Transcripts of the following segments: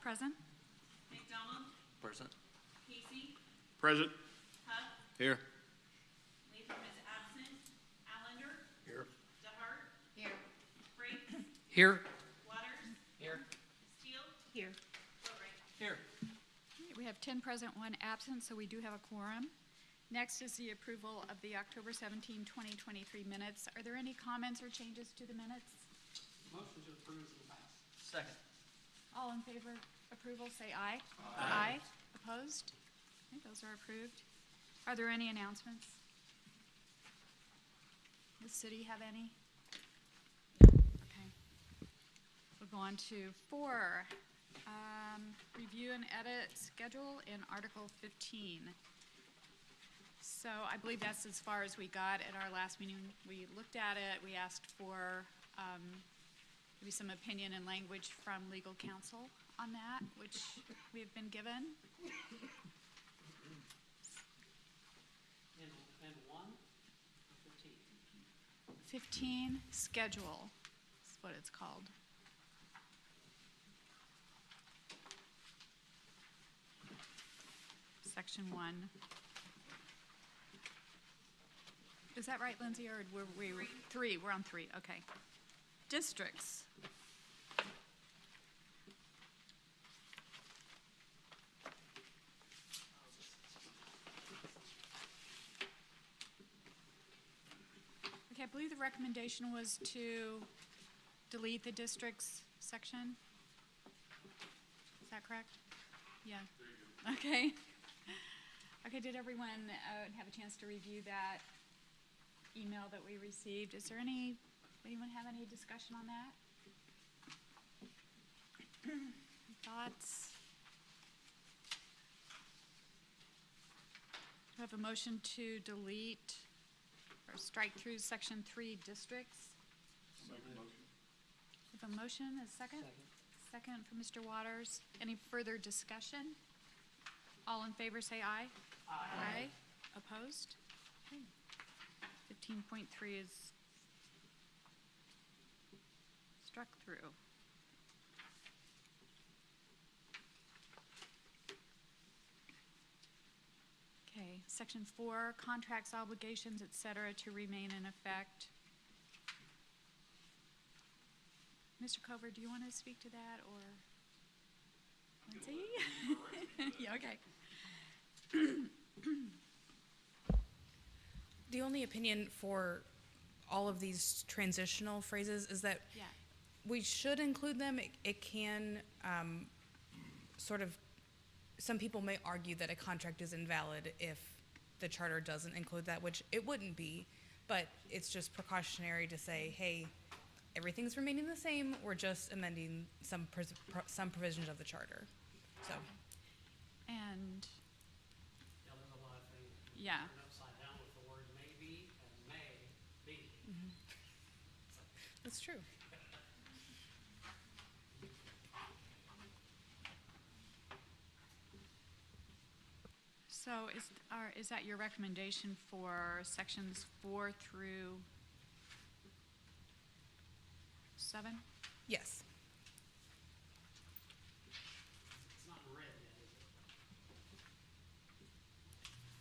Present. McDonald, Present. Casey, Present. Huff, Here. Latham is absent, Allender, Here. DeHart, Here. Briggs, Here. Waters, Here. Steele, Here. Boatright. Here. We have 10 present, 1 absent, so we do have a quorum. Next is the approval of the October 17, 2023 minutes. Are there any comments or changes to the minutes? Motion to approve and pass. Second. All in favor of approval, say aye. Aye. Opposed? Okay, those are approved. Are there any announcements? Does the city have any? Okay. We'll go on to 4. Review and edit schedule in Article 15. So I believe that's as far as we got at our last meeting. We looked at it, we asked for maybe some opinion and language from legal counsel on that, which we have been given. And 1, 15. 15, schedule is what it's called. Section 1. Is that right, Lindsay, or were we 3? We're on 3, okay. Districts. Okay, I believe the recommendation was to delete the districts section. Is that correct? Yeah. Okay. Okay, did everyone have a chance to review that email that we received? Is there anyone have any discussion on that? Thoughts? Do I have a motion to delete or strike through section 3 districts? Make a motion. I have a motion, a second? Second for Mr. Waters. Any further discussion? All in favor say aye. Aye. Opposed? Okay. 15.3 is struck through. Okay, section 4, contracts, obligations, et cetera, to remain in effect. Mr. Cover, do you want to speak to that, or Lindsay? Yeah, okay. The only opinion for all of these transitional phrases is that Yeah. we should include them. It can sort of, some people may argue that a contract is invalid if the charter doesn't include that, which it wouldn't be, but it's just precautionary to say, hey, everything's remaining the same, we're just amending some provisions of the charter. So, And, Yeah, there's a lot of things yeah, turned upside down with the word may be and may be. that's true. so is that your recommendation for sections 4 through 7? Yes. It's not red yet, is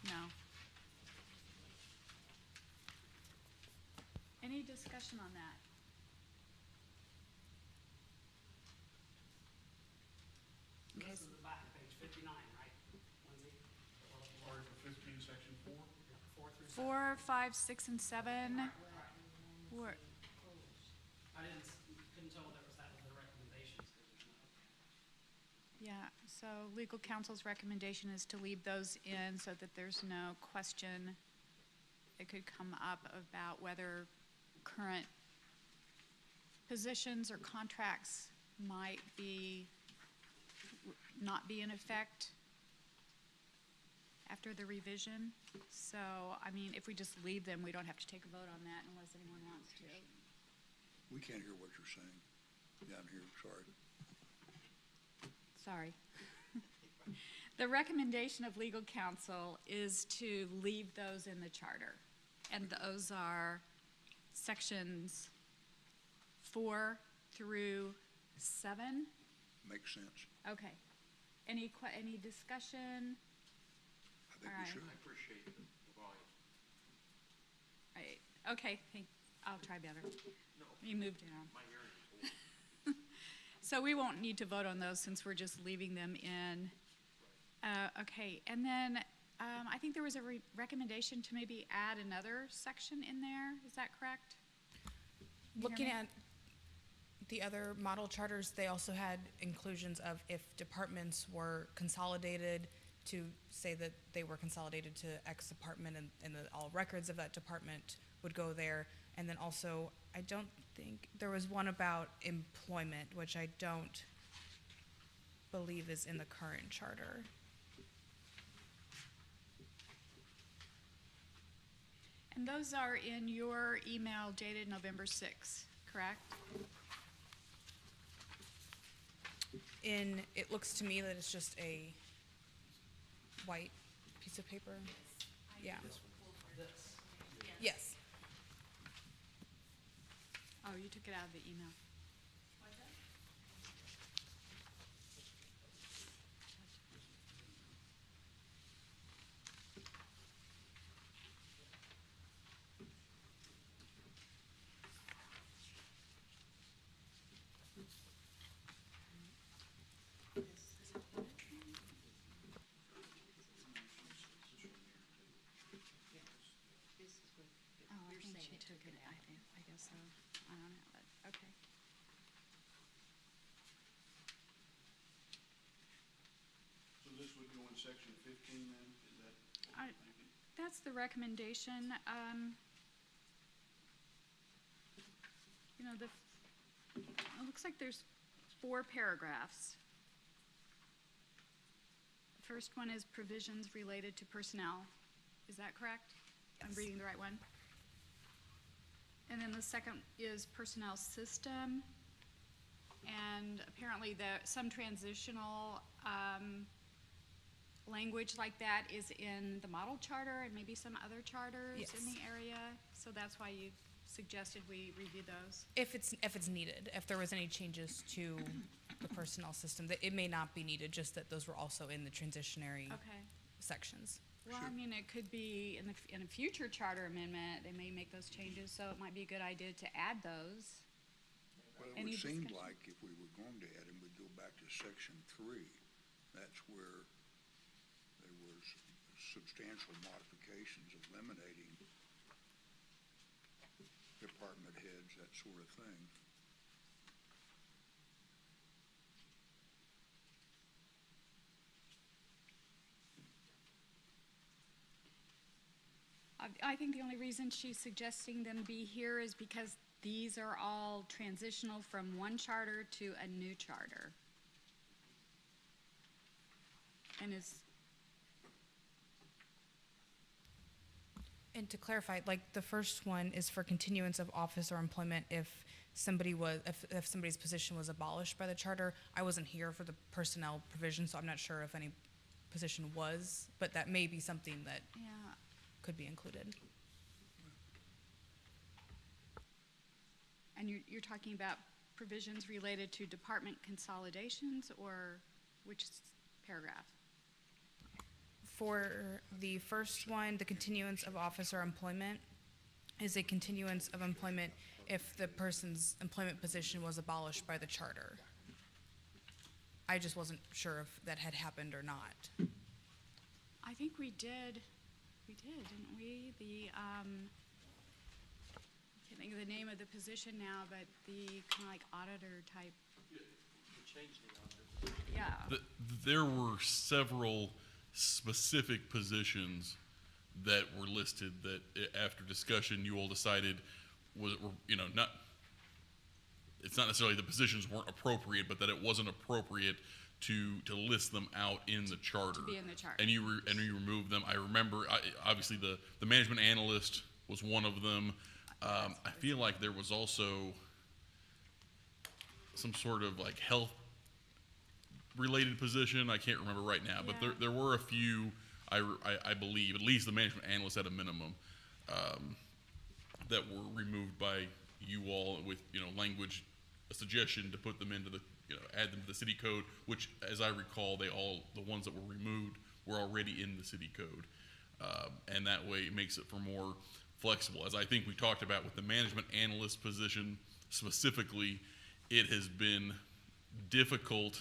it? No. Any discussion on that? Okay, This is the back of page 59, right, Lindsay? Article 15, section 4. 4 through 7. 4, 5, 6, and 7. Were- I couldn't tell whether that was the recommendations. Yeah, so legal counsel's recommendation is to leave those in so that there's no question that could come up about whether current positions or contracts might not be in effect after the revision. So, I mean, if we just leave them, we don't have to take a vote on that unless anyone wants to. We can't hear what you're saying down here, sorry. Sorry. The recommendation of legal counsel is to leave those in the charter. And those are sections 4 through 7 makes sense. Okay. Any discussion? I think we Alright. should. appreciate the volume. Right, okay, I'll try better. You moved down. My hearing is So we won't need to vote on those since we're just leaving them in. Okay, and then, I think there was a recommendation to maybe add another section in there, is that correct? You hear Looking me? at the other model charters, they also had inclusions of if departments were consolidated, to say that they were consolidated to X department and that all records of that department would go there. And then also, I don't think, there was one about employment, which I don't believe is in the current charter. And those are in your email dated November 6th, correct? It looks to me that it's just a white piece of paper. Yeah. This. Yes. Oh, you took it out of the email. Oh, I think she took it, I guess so. I don't know, but, okay. So this would go in section 15 then, is that what I- you're thinking? That's the recommendation. You know, it looks like there's 4 paragraphs. The first one is provisions related to personnel. Is that correct? I'm Yes. reading the right one? And then the second is personnel system. And apparently some transitional, language like that is in the model charter and maybe some other charters in Yes. the area. So that's why you suggested we review those. If it's needed, if there was any changes to the personnel system, that it may not be needed, just that those were also in the transitionary Okay. sections. Well, I Sure. mean, it could be in a future charter amendment, they may make those changes, so it might be a good idea to add those. Well, it Any would seem discussion? like if we were going to add them, we'd go back to section 3. That's where there was substantial modifications eliminating department heads, that sort of thing. I think the only reason she's suggesting them be here is because these are all transitional from one charter to a new charter. And And to clarify, like the first one is for continuance of office or employment if if somebody's position was abolished by the charter. I wasn't here for the personnel provision, so I'm not sure if any position was, but that may be something that yeah, could be included. and you're talking about provisions related to department consolidations, or which paragraph? For the first one, the continuance of office or employment is a continuance of employment if the person's employment position was abolished by the charter. I just wasn't sure if that had happened or not. I think we did, didn't we? I can't think of the name of the position now, but the kind of like auditor type. Yeah, There were several specific positions that were listed that after discussion, you all decided were, not, it's not necessarily the positions weren't appropriate, but that it wasn't appropriate to list them out in the charter. be in the charter. And you removed them. I remember, obviously, the management analyst was one of them. I feel like there was also some sort of like health related position. I can't remember right now, but Yeah. there were a few, I believe, at least the management analyst at a minimum, that were removed by you all with, language a suggestion to put them into the, add them to the city code, which, as I recall, the ones that were removed were already in the city code. And that way it makes it for more flexible. As I think we talked about with the management analyst position specifically, it has been difficult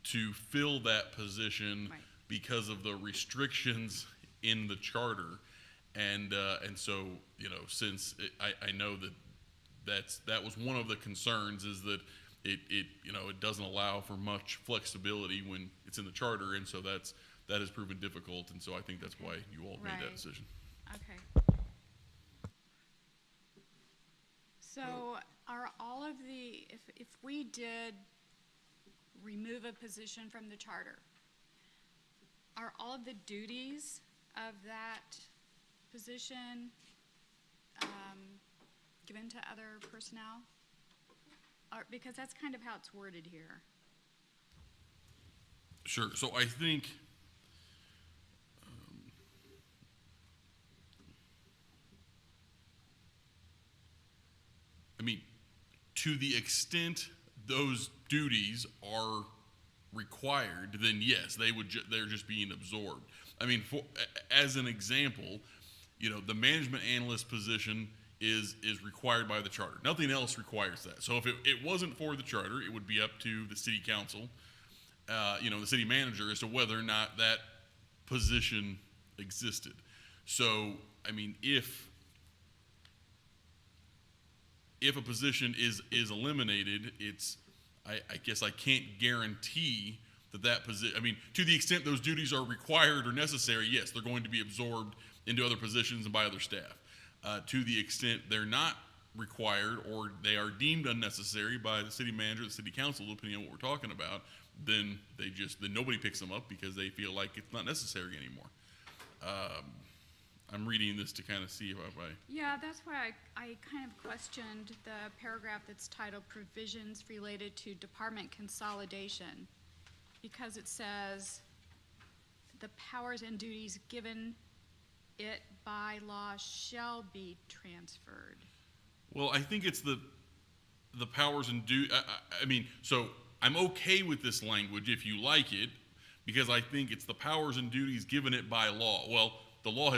to fill that position Right. because of the restrictions in the charter. And so, since I know that was one of the concerns, is that it doesn't allow for much flexibility when it's in the charter, and so that has proven difficult, and so I think that's why you all made that Right. decision. Okay. So are all of the, if we did remove a position from the charter, are all of the duties of that position given to other personnel? Because that's kind of how it's worded here. Sure. So I think to the extent those duties are required, then yes, they're just being absorbed. As an example, the management analyst position is required by the charter. Nothing else requires that. So if it wasn't for the charter, it would be up to the city council, the city manager, as to whether or not that position existed. So, if a position is eliminated, I guess I can't guarantee that position, to the extent those duties are required or necessary, yes, they're going to be absorbed into other positions and by other staff. To the extent they're not required or they are deemed unnecessary by the city manager, the city council, depending on what we're talking about, then then nobody picks them up because they feel like it's not necessary anymore. I'm reading this to kind of see if Yeah, that's why I kind of questioned the paragraph that's titled Provisions Related to Department Consolidation, because it says the powers and duties given it by law shall be transferred. Well, I think it's the powers and so I'm okay with this language if you like it, because I think it's the powers and duties given it by law. Well, the law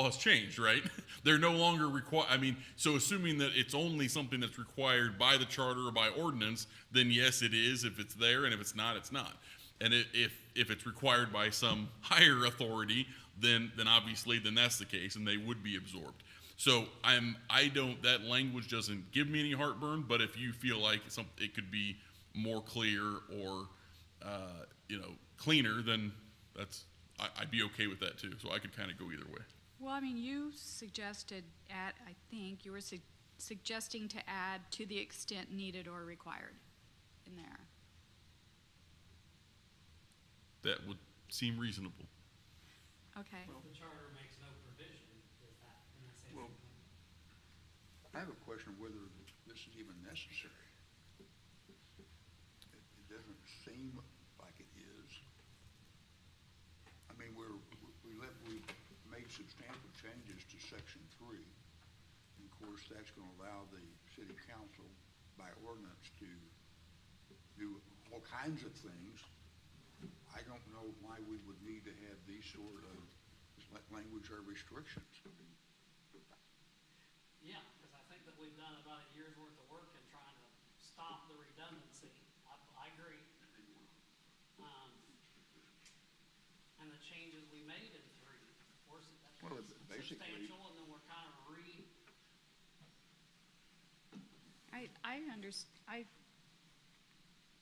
has changed, right? They're no longer required. So assuming that it's only something that's required by the charter or by ordinance, then yes, it is if it's there, and if it's not, it's not. And if it's required by some higher authority, then obviously that's the case, and they would be absorbed. So that language doesn't give me any heartburn, but if you feel like it could be more clear or cleaner, then I'd be okay with that too. So I could kind of go either way. Well, you suggested I think you were suggesting to add to the extent needed or required in there. That would seem reasonable. Okay. The charter makes no provision, is that, in that same Well, thing? I have a question of whether this is even necessary. It doesn't seem like it is. We made substantial changes to section 3. And of course, that's gonna allow the city council by ordinance to do all kinds of things. I don't know why we would need to have these sort of language or restrictions. Yeah, because I think that we've done about a year's worth of work in trying to stop the redundancy. I agree. And the changes we made in 3 were Well, basically- substantial, and then we're kind of I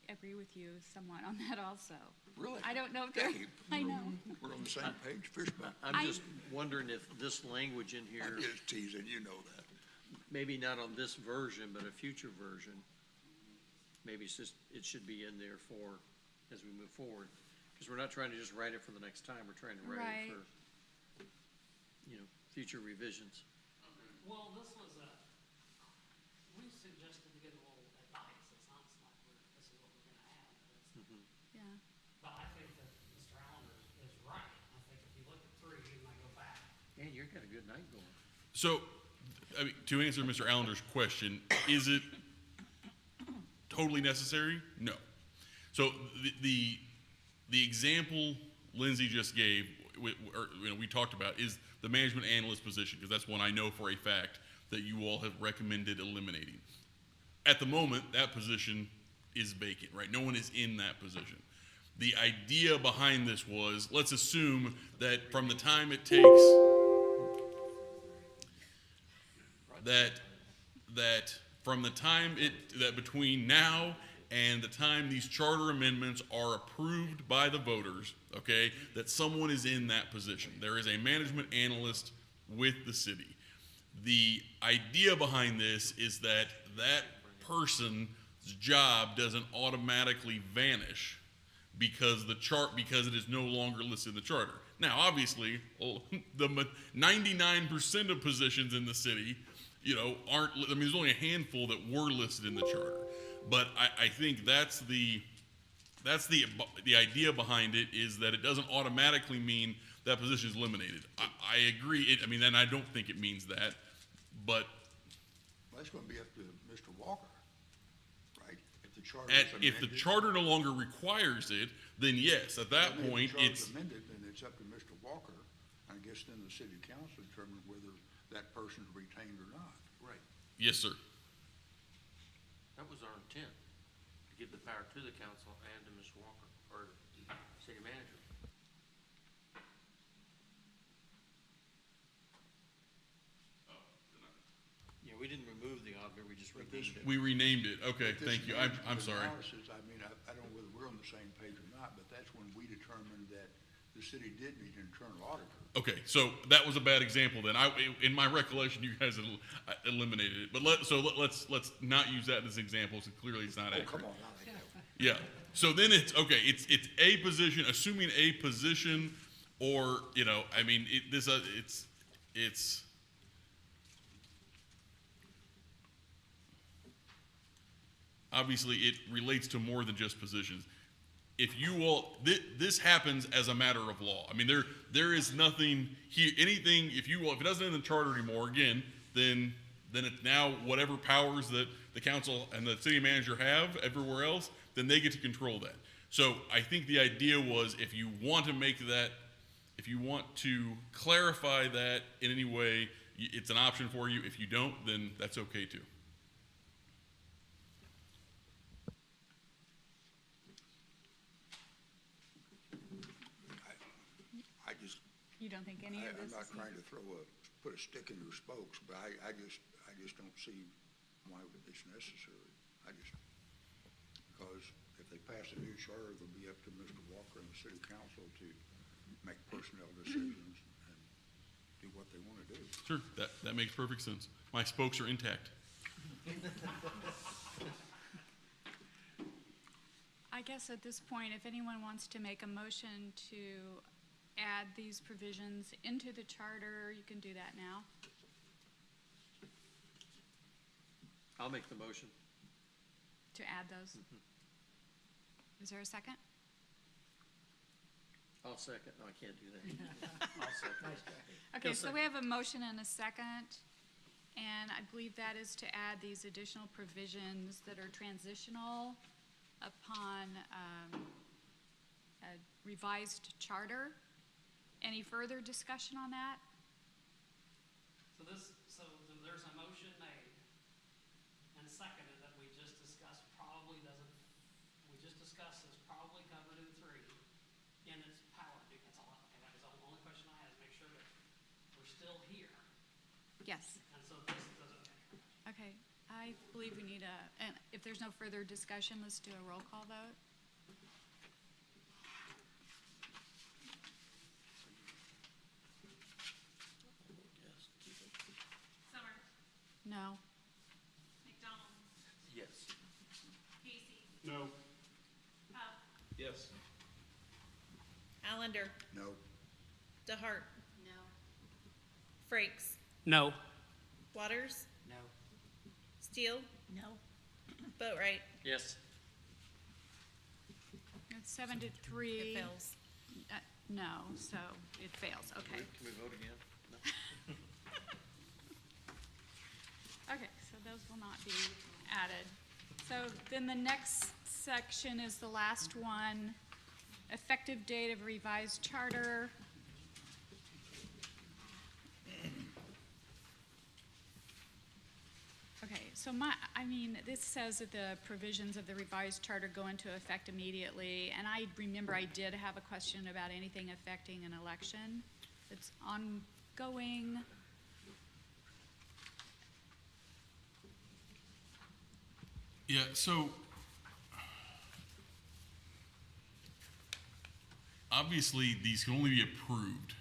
agree with you somewhat on that also. Really? I don't know if there, Hey, I know. We're on the same page, Fishbone. I'm just wondering if this language in I'm here, just teasing, you know that. maybe not on this version, but a future version, maybe it should be in there as we move forward. Because we're not trying to just write it for the next time, we're trying to write Right. it for, future revisions. well, this was we suggested to get a little advice. It's not like this is what we're gonna have. Yeah. But I think that Mr. Allender is right. I think if you look at 3, you might go back. Man, you've got a good night going. So, to answer Mr. Allender's question, totally necessary? No. So the example Lindsay just gave, we talked about, is the management analyst position, because that's one I know for a fact that you all have recommended eliminating. At the moment, that position is vacant, right? No one is in that position. The idea behind this was, let's assume that from the time it takes that from the time that between now and the time these charter amendments are approved by the voters, okay, that someone is in that position. There is a management analyst with the city. The idea behind this is that that person's job doesn't automatically vanish because it is no longer listed in the charter. Now, obviously, the 99% of positions in the city, aren't. I mean, there's only a handful that were listed in the charter. But I think that's the idea behind it, is that it doesn't automatically mean that position is eliminated. I agree. And I don't think it means that, but Well, that's gonna be up to Mr. Walker, right? If the charter is if the amended- charter no longer requires it, then yes, at that I mean, if point, the charter's it's, amended, then it's up to Mr. Walker. I guess then the city council determines whether that person's retained or not. Right. yes, sir. That was our intent, to give the power to the council and to Mr. Walker, or city manager. Yeah, we didn't remove the auditor, we just renamed it. We renamed it. Okay, But this thank you. I'm management sorry. analysis, I mean, I don't know whether we're on the same page or not, but that's when we determined that the city did need an internal auditor. Okay, so that was a bad example then. In my recollection, you guys eliminated it. But let's not use that as an example, so clearly it's not Oh, accurate. come on, now. Yeah, so then it's a position, assuming a position, or, it's obviously it relates to more than just positions. If you all, this happens as a matter of law. I mean, there is nothing here, anything, if it doesn't end in the charter anymore, again, then it's now whatever powers that the council and the city manager have everywhere else, then they get to control that. So I think the idea was, if you want to clarify that in any way, it's an option for you. If you don't, then that's okay too. I just, You don't think any of I'm this not is? trying to put a stick in your spokes, but I just don't see why it's necessary. Because if they pass a new charter, it'll be up to Mr. Walker and the city council to make personnel decisions and do what they want to do. Sure, that makes perfect sense. My spokes are intact. I guess at this point, if anyone wants to make a motion to add these provisions into the charter, you can do that now. I'll make the motion. To add those. Is there a second? I'll second. No, I can't do that. I'll second. Okay, You'll so we have a motion and a second, and I believe that is to add these additional provisions that are transitional upon a revised charter. Any further discussion on that? So there's a motion made and seconded that we just discussed is probably covered in 3 in its power. That's all. Okay, that was the only question I had, is make sure that we're still here. Yes. And so this doesn't. Okay, I believe we need and if there's no further discussion, let's do a roll call vote. Summers, No. McDonald, Yes. Casey, No. Huff, Yes. Allender, No, DeHart, No. Frakes, No. Waters, No. Steele, No. Boatright. Yes. It's 7-3. It fails. No, so it fails, okay. Can we vote again? No. Okay, so those will not be added. So then the next section is the last one, effective date of revised charter. Okay, so this says that the provisions of the revised charter go into effect immediately, and I remember I did have a question about anything affecting an election. It's ongoing. Yeah, so obviously these can only be approved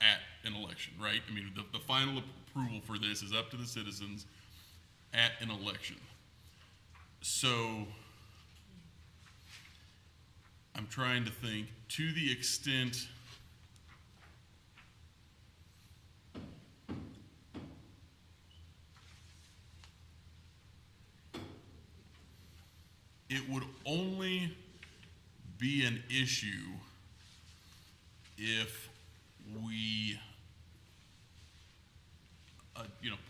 at an election, right? I mean, the final approval for this is up to the citizens at an election. So I'm trying to think, to the extent it would only be an issue if we,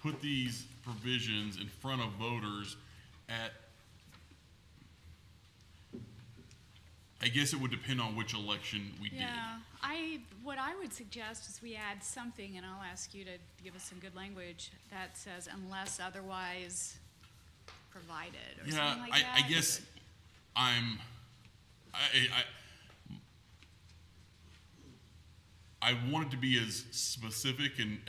put these provisions in front of voters at, I guess it would depend on which election we did. Yeah, what I would suggest is we add something, and I'll ask you to give us some good language, that says unless otherwise provided, or Yeah, something like that. I guess I want it to be as specific and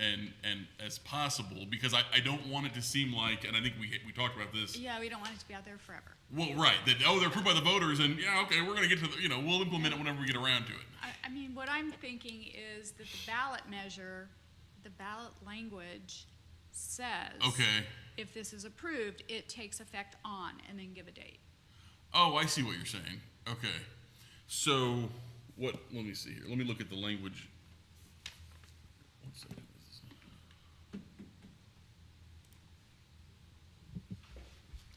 as possible, because I don't want it to seem like, and I think we talked about this. Yeah, we don't want it to be out there forever. Well, right, that, they're approved by the voters, and yeah, okay, we're gonna get to the, we'll implement it whenever we get around to it. I mean, what I'm thinking is that the ballot measure, the ballot language says. Okay. If this is approved, it takes effect on, and then give a date. Oh, I see what you're saying. Okay. So, let me see here. Let me look at the language. One second.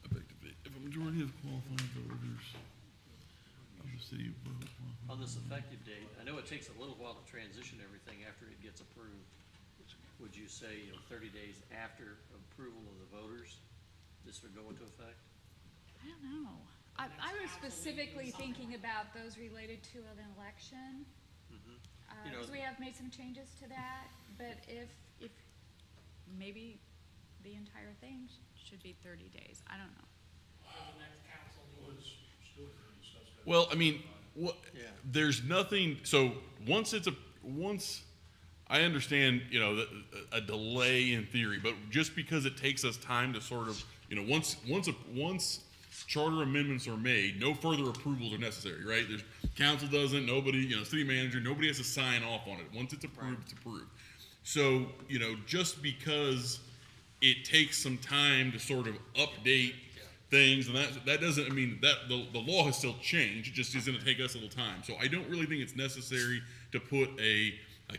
Effective date. If a majority of qualified voters of the city vote. On this effective date, I know it takes a little while to transition everything after it gets approved. Would you say, 30 days after approval of the voters, this would go into effect? I don't know. I was specifically thinking about those related to an election. You know- 'Cause we have made some changes to that, but if maybe the entire thing should be 30 days. I don't know. Well, I mean, Yeah. there's nothing, so once I understand, a delay in theory, but just because it takes us time to sort of, once charter amendments are made, no further approvals are necessary, right? Council doesn't, nobody, city manager, nobody has to sign off on it. Once it's approved, it's approved. So, just because it takes some time to sort of update things, and that doesn't, that the law has still changed, it just is gonna take us a little time. So I don't really think it's necessary to put a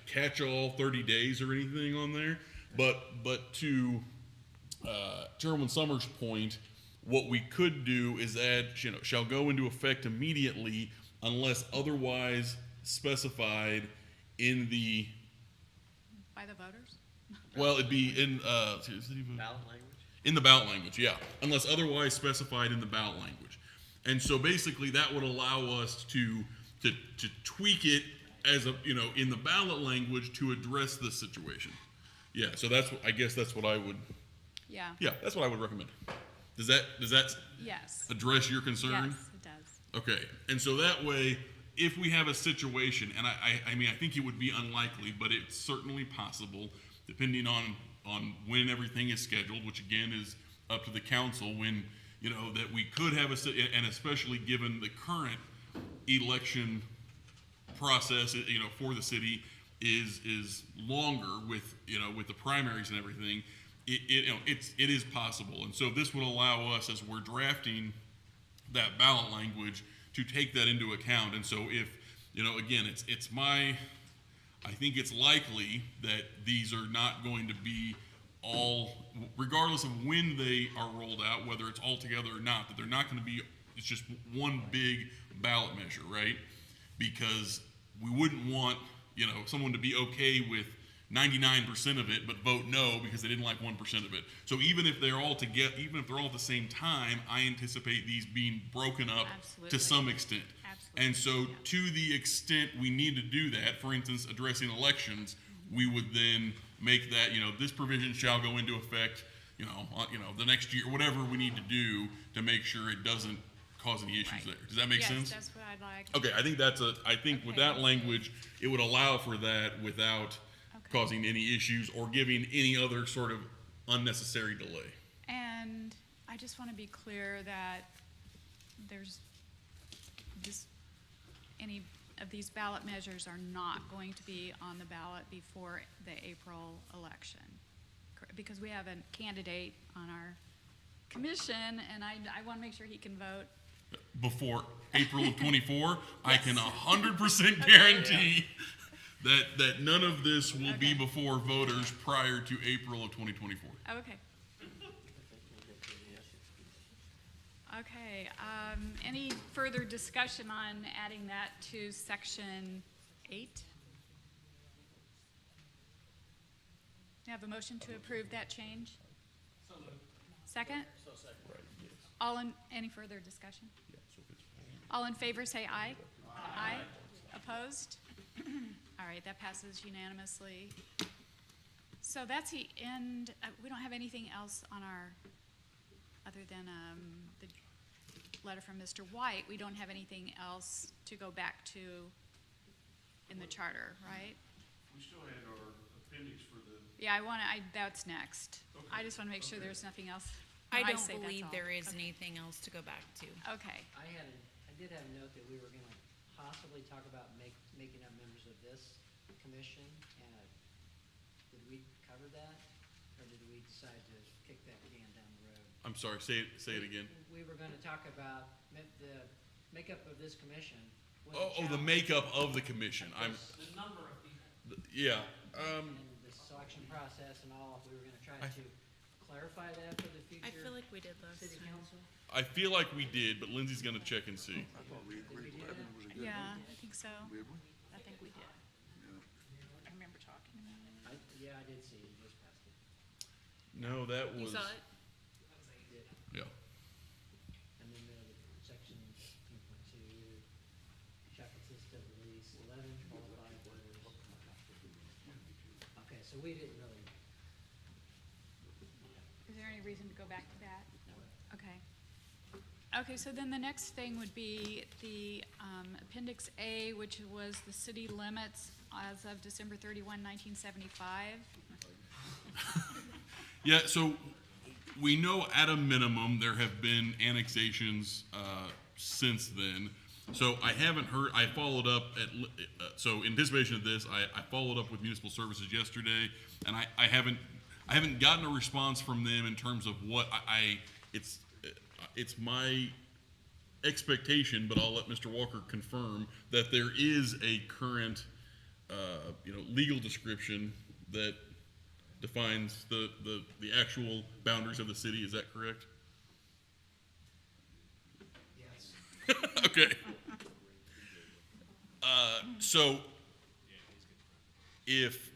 catch-all 30 days or anything on there, but to Chairwoman Summers' point, what we could do is add, shall go into effect immediately unless otherwise specified in the, By the voters? well, it'd be in, Ballot language? in the ballot language, yeah, unless otherwise specified in the ballot language. And so basically that would allow us to tweak it as in the ballot language to address this situation. Yeah, so I guess that's what I would, Yeah. that's what I would recommend. Does that Yes. address your concern? Yes, it does. Okay, and so that way, if we have a situation, and I think it would be unlikely, but it's certainly possible, depending on when everything is scheduled, which again is up to the council, when, that we could have and especially given the current election process, for the city is longer with the primaries and everything, it is possible. And so this would allow us, as we're drafting that ballot language, to take that into account. And so if, again, I think it's likely that these are not going to be all, regardless of when they are rolled out, whether it's all together or not, that they're not going to be, it's just one big ballot measure, right? Because we wouldn't want, someone to be okay with 99% of it, but vote no because they didn't like 1% of it. So even if they're all together, even if they're all at the same time, I anticipate these being broken up Absolutely. to some extent. Absolutely, And so yeah. to the extent we need to do that, for instance, addressing elections, we would then make that, this provision shall go into effect, the next year, whatever we need to do to make sure it doesn't cause any issues Right. there. Does that make sense? Yes, that's what I'd like. Okay, I think with Okay. that language, it would allow for that without Okay. causing any issues or giving any other sort of unnecessary delay. And I just want to be clear that there's any of these ballot measures are not going to be on the ballot before the April election. Because we have a candidate on our commission, and I want to make sure he can vote. Before April of ¡24, I can 100% guarantee that none of this will be Okay. before voters prior to April of 2024. Okay. Okay, any further discussion on adding that to section 8? You have a motion to approve that change? Second? Any further discussion? All in favor, say aye. Aye. Opposed? All right, that passes unanimously. So that's the end, we don't have anything else on our, other than the letter from Mr. White, we don't have anything else to go back to in the charter, right? We still had our appendix for the. Yeah, that's next. I just want to make sure there's nothing else. I No, don't say that's believe all. there is Okay. anything else to go back to. Okay, I did have a note that we were gonna possibly talk about making up members of this commission, and did we cover that? Or did we decide to kick that can down the road? I'm sorry, say it again. We were gonna talk about the makeup of this commission. was a Oh, the challenge. makeup of the commission. The number of people. Yeah. And the selection process and all, we were gonna try I- to clarify that for the future. I feel like we did last City time. council. I feel like we did, but Lindsay's gonna check and see. I thought we agreed 11 was a good yeah, number. I think so. Did we? I think we did. I remember talking about it. Yeah, I did see it, just passed it. No, that was. You saw it? Yeah. And then the section 10.2, shall consist of at least 11 qualified voters. Okay, so we didn't really, Is there any reason to go back to that? Okay. Okay, so then the next thing would be the Appendix A, which was the city limits as of December 31, 1975. Yeah, so we know at a minimum there have been annexations since then. So I haven't heard, I followed up so in anticipation of this, I followed up with Municipal Services yesterday, and I haven't gotten a response from them in terms of what it's my expectation, but I'll let Mr. Walker confirm that there is a current, legal description that defines the actual boundaries of the city. Is that correct? yes. Okay.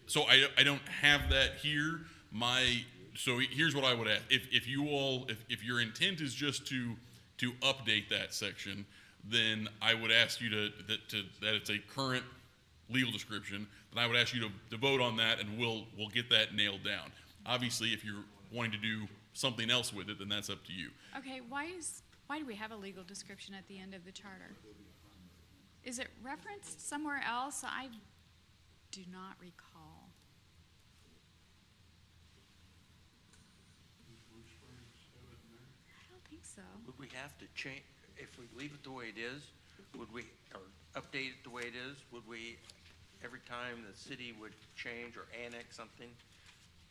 So I don't have that here. So here's what I would ask. If your intent is just to update that section, then I would ask you that it's a current legal description, then I would ask you to vote on that, and we'll get that nailed down. Obviously, if you're wanting to do something else with it, then that's up to you. Okay, why do we have a legal description at the end of the charter? Is it referenced somewhere else? I do not recall. I don't think so. Would we have to change, if we leave it the way it is, or update it the way it is, would we, every time the city would change or annex something,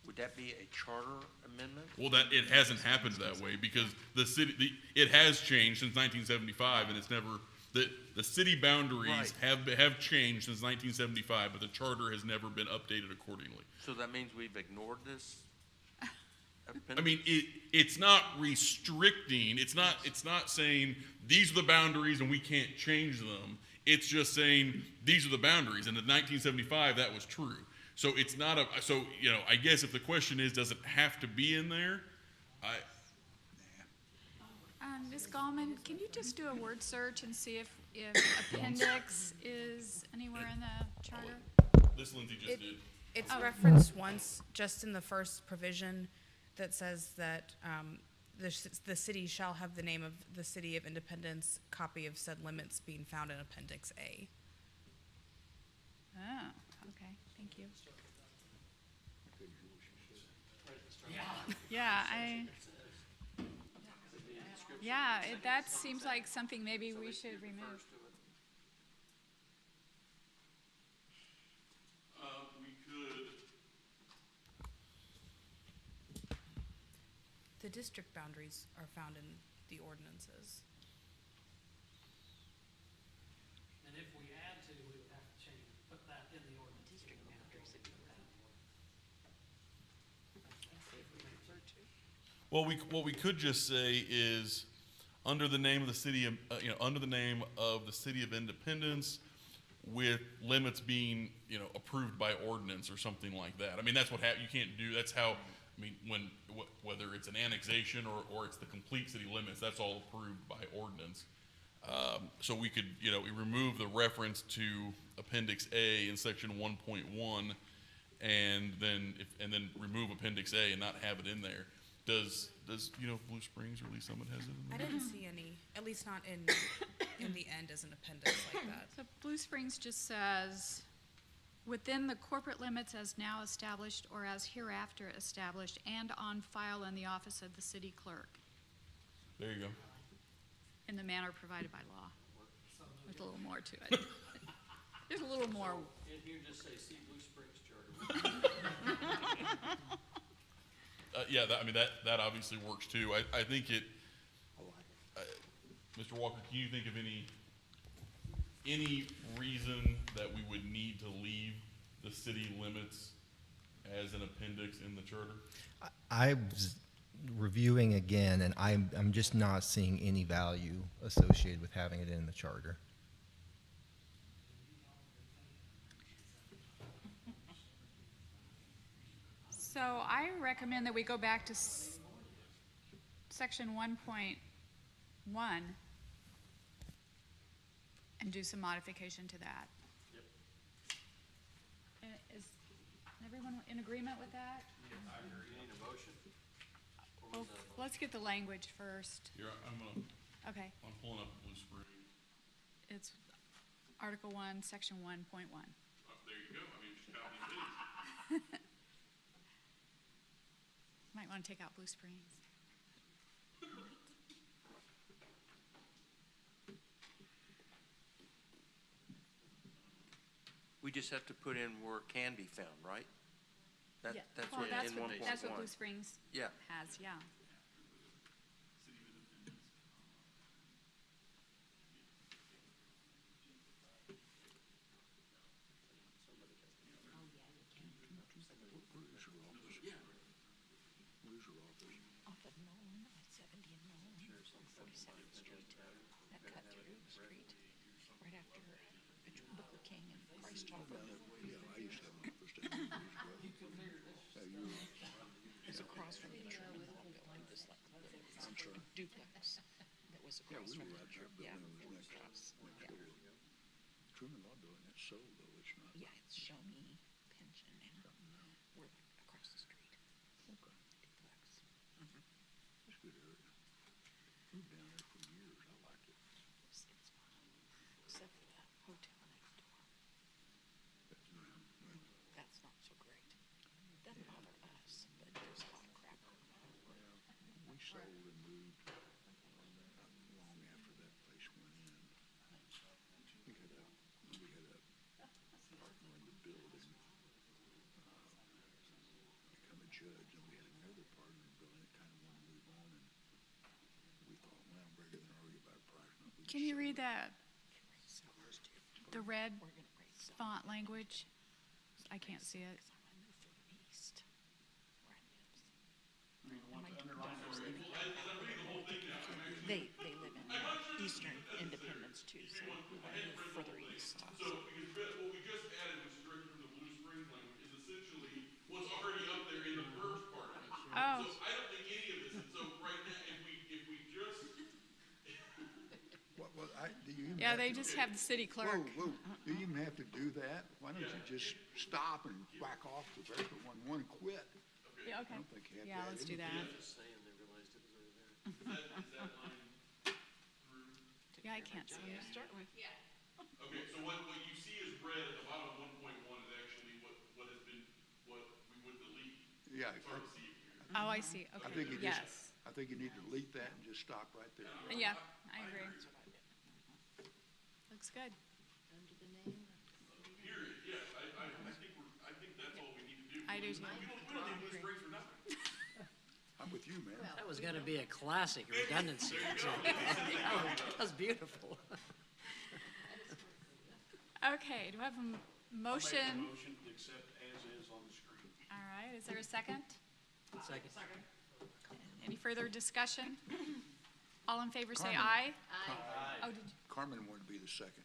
would that be a charter amendment? Well, it hasn't happened that way because it has changed since 1975, and it's never the city boundaries have changed since 1975, but the charter has never been updated accordingly. So that means we've ignored this? I mean, it's not restricting. It's not saying these are the boundaries and we can't change them. It's just saying these are the boundaries, and in 1975 that was true. So it's not a, so, you know, I guess if the question is, does it have to be in there? Ms. Gallman, can you just do a word search and see if appendix is anywhere in the charter? This Lindsay just did. It's referenced once, just in the first provision, that says that the city shall have the name of the city of Independence, copy of said limits being found in Appendix A. Oh, okay, thank you. Yeah, that seems like something maybe we should remove. We could. The district boundaries are found in the ordinances. And if we add to, we would have to change, put that in the ordinance. District boundaries. Well, what we could just say is, under the name of the city of, under the name of the city of Independence, with limits being, approved by ordinance or something like that. I mean, that's what you can't do, that's how, I mean, whether it's an annexation or it's the complete city limits, that's all approved by ordinance. So we could, we remove the reference to Appendix A in Section 1.1, and then remove Appendix A and not have it in there. Does Blue Springs or at least someone has it in I there? didn't see any, at least not in the end as an appendix like that. So Blue Springs just says, within the corporate limits as now established or as hereafter established and on file in the office of the city clerk, There you go. in the manner provided by law. There's a little more to it. There's a little more. In here, just say, see Blue Springs Charter. Yeah, that obviously works too. I think it, Mr. Walker, can you think of any reason that we would need to leave the city limits as an appendix in the charter? I was reviewing again, and I'm just not seeing any value associated with having it in the charter. So I recommend that we go back to section 1.1 and do some modification to that. Yep. Is everyone in agreement with that? I agree. You need a motion? Or Well, was that- let's get the language first. Here, Okay, I'm pulling up Blue Springs. it's Article 1, Section 1.1. There you go. I mean, just copy and paste. Might want to take out Blue Springs. We just have to put in where it can be found, right? That's Well, what in 1.1. that's what Blue Springs Yeah. has, yeah. Off of Nolan, on 70 and Nolan, on 42nd Street, that cut through the street, right after Booker King and Price Chopper. Yeah, I used to have an office down there years ago. It's across from the Truman Law Building, just like the duplex that was Yeah, across we from were the right there, Truman. but Yeah, when it was across. next Yeah. door. Truman Law Building, that's sold though, it's not. Yeah, it's Show Me Pension now. We're like across the street. Okay, Duplex. that's a good area. Moved down there for years, I liked it. It's fine, except for that hotel next door. That's not so great. Doesn't bother us, but there's a lot of crap. We sold and moved not long after that place went in. We had a partner in the building, become a judge, and we had another partner in the building that kind of wanted to move on, and we thought, well, rather than argue about a price, no, we just Can you sold read it. that, the red We're gonna raise some. font language? I can't see it. Cause I'm gonna move further east. Where I live. And my daughters live in They live in eastern Independence too, so we wanna move further east. So, because what we just added was straight from the Blue Springs language, is the city even Yeah, have they to- just have the city Whoa, clerk. whoa, do you even have to do that? Why don't you just stop and whack off the paper when one quit? Yeah, I okay. don't think you have to Yeah, add let's do anything. that. Saying they realized it was already there. Yeah, I can't see it. Start with. Okay, so what you see is red at the bottom of 1.1 is actually what we would delete. Yeah, It's hard to see it here. Oh, I see, I okay, think you yes. just, I think you need to delete that and just stop right there. Yeah, I agree. Looks good. Under the name. Period, yes, I think that's all we need to do. I do too. We don't need this phrase for nothing. I'm with you, man. That was gonna be a classic redundancy. That was beautiful. Okay, do I have a motion? Motion to accept as is on the screen. All right, is there a second? Second. Any further discussion? All in favor say Carmen. aye. Aye. Oh, did you, Carmen wanted to be the second.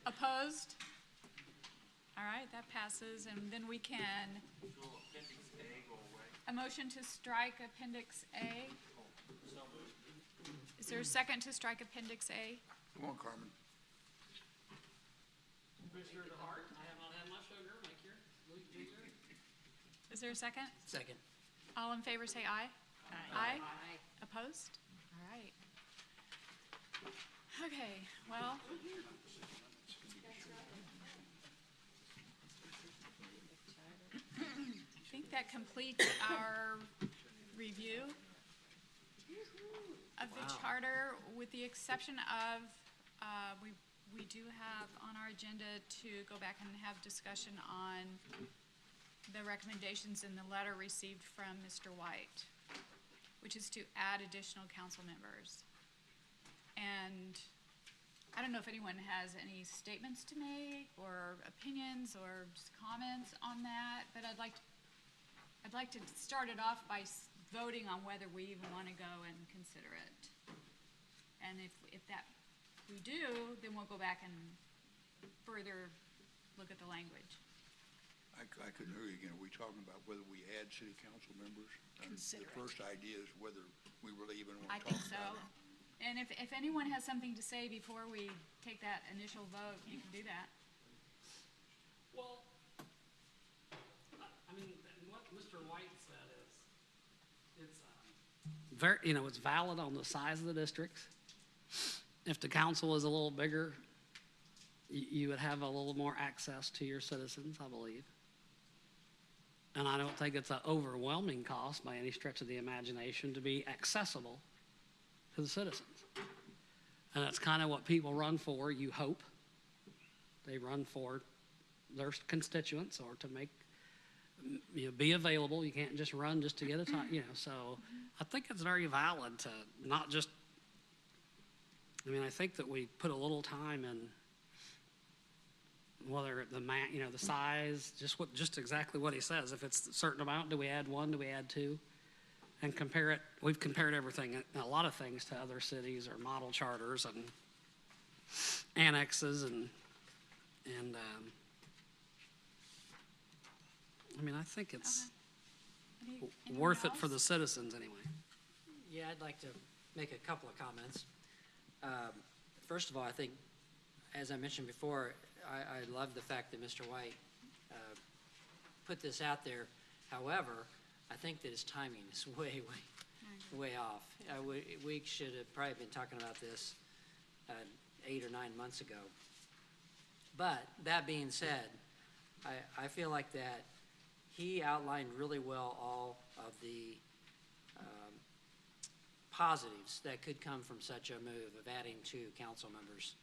opposed? All right, that passes, and then we can, a motion to strike Appendix A. Is there a second to strike Appendix A? Come on, Carmen. Commissioner DeHart, I have not had my sugar, make your, Is there a second? Second. All in favor say aye. Aye. Aye. Opposed? All right. Okay, well. I think that completes our review of the Wow. charter, with the exception of, we do have on our agenda to go back and have discussion on the recommendations in the letter received from Mr. White, which is to add additional council members. And I don't know if anyone has any statements to make, or opinions, or just comments on that, but I'd like to start it off by voting on whether we even want to go and consider it. And if that, we do, then we'll go back and further look at the language. I couldn't hear you again. Are we talking about whether we add city council members? And Consider the it. first idea is whether we really even I want to think talk so. about it. And if anyone has something to say before we take that initial vote, you can do that. Well, I mean, what Mr. White said is, it's, very, it's valid on the size of the districts. If the council is a little bigger, you would have a little more access to your citizens, I believe. And I don't think it's an overwhelming cost by any stretch of the imagination to be accessible to the citizens. And that's kind of what people run for, you hope. They run for their constituents, or to make, be available. You can't just run just to get a time, so I think it's very valid to not just, I think that we put a little time in whether the size, just exactly what he says. If it's a certain amount, do we add one, do we add two? And compare it, we've compared everything, a lot of things, to other cities or model charters and annexes and I think it's Anyone worth it for the else? citizens anyway. Yeah, I'd like to make a couple of comments. First of all, I think, as I mentioned before, I love the fact that Mr. White put this out there. However, I think that his timing is way off. We should have probably been talking about this 8 or 9 months ago. But that being said, I feel like that he outlined really well all of the positives that could come from such a move of adding 2 council members.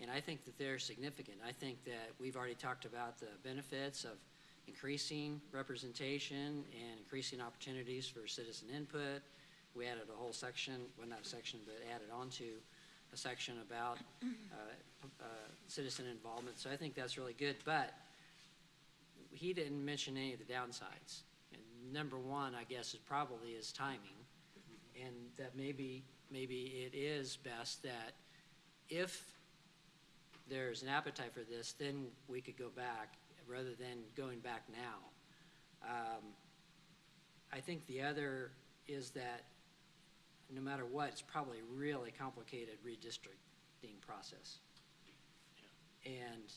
And I think that they're significant. I think that we've already talked about the benefits of increasing representation and increasing opportunities for citizen input. We added a whole section, well, not a section, but added onto a section about citizen involvement. So I think that's really good. But he didn't mention any of the downsides. And number one, I guess, is probably his timing. And that maybe it is best that if there's an appetite for this, then we could go back rather than going back now. I think the other is that no matter what, it's probably a really complicated redistricting process. And,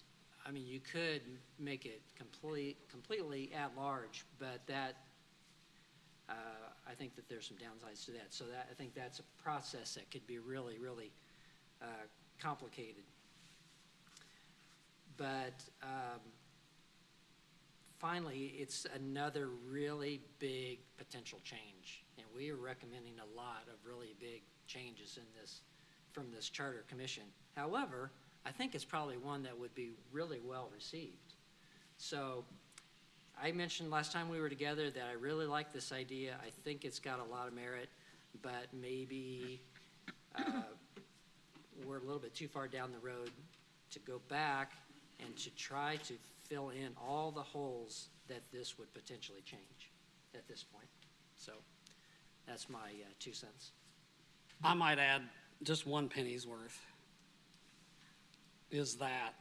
I mean, you could make it completely at large, but that, I think that there's some downsides to that. So that, I think that's a process that could be really, really complicated. But finally, it's another really big potential change. And we are recommending a lot of really big changes in this, from this charter commission. However, I think it's probably one that would be really well received. So I mentioned last time we were together that I really like this idea. I think it's got a lot of merit, but maybe we're a little bit too far down the road to go back and to try to fill in all the holes that this would potentially change at this point. So that's my 2 cents. I might add just one penny's worth, is that,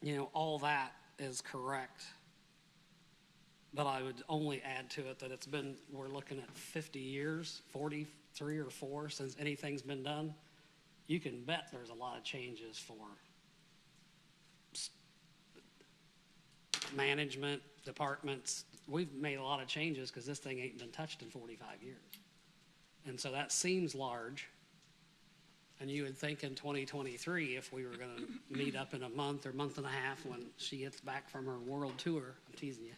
you know, all that is correct. But I would only add to it that it's been, we're looking at 50 years, 43 or 4 since anything's been done. You can bet there's a lot of changes for management, departments. We've made a lot of changes because this thing ain't been touched in 45 years. And so that seems large. And you would think in 2023, if we were going to meet up in a month or month and a half when she gets back from her world tour, I'm teasing you,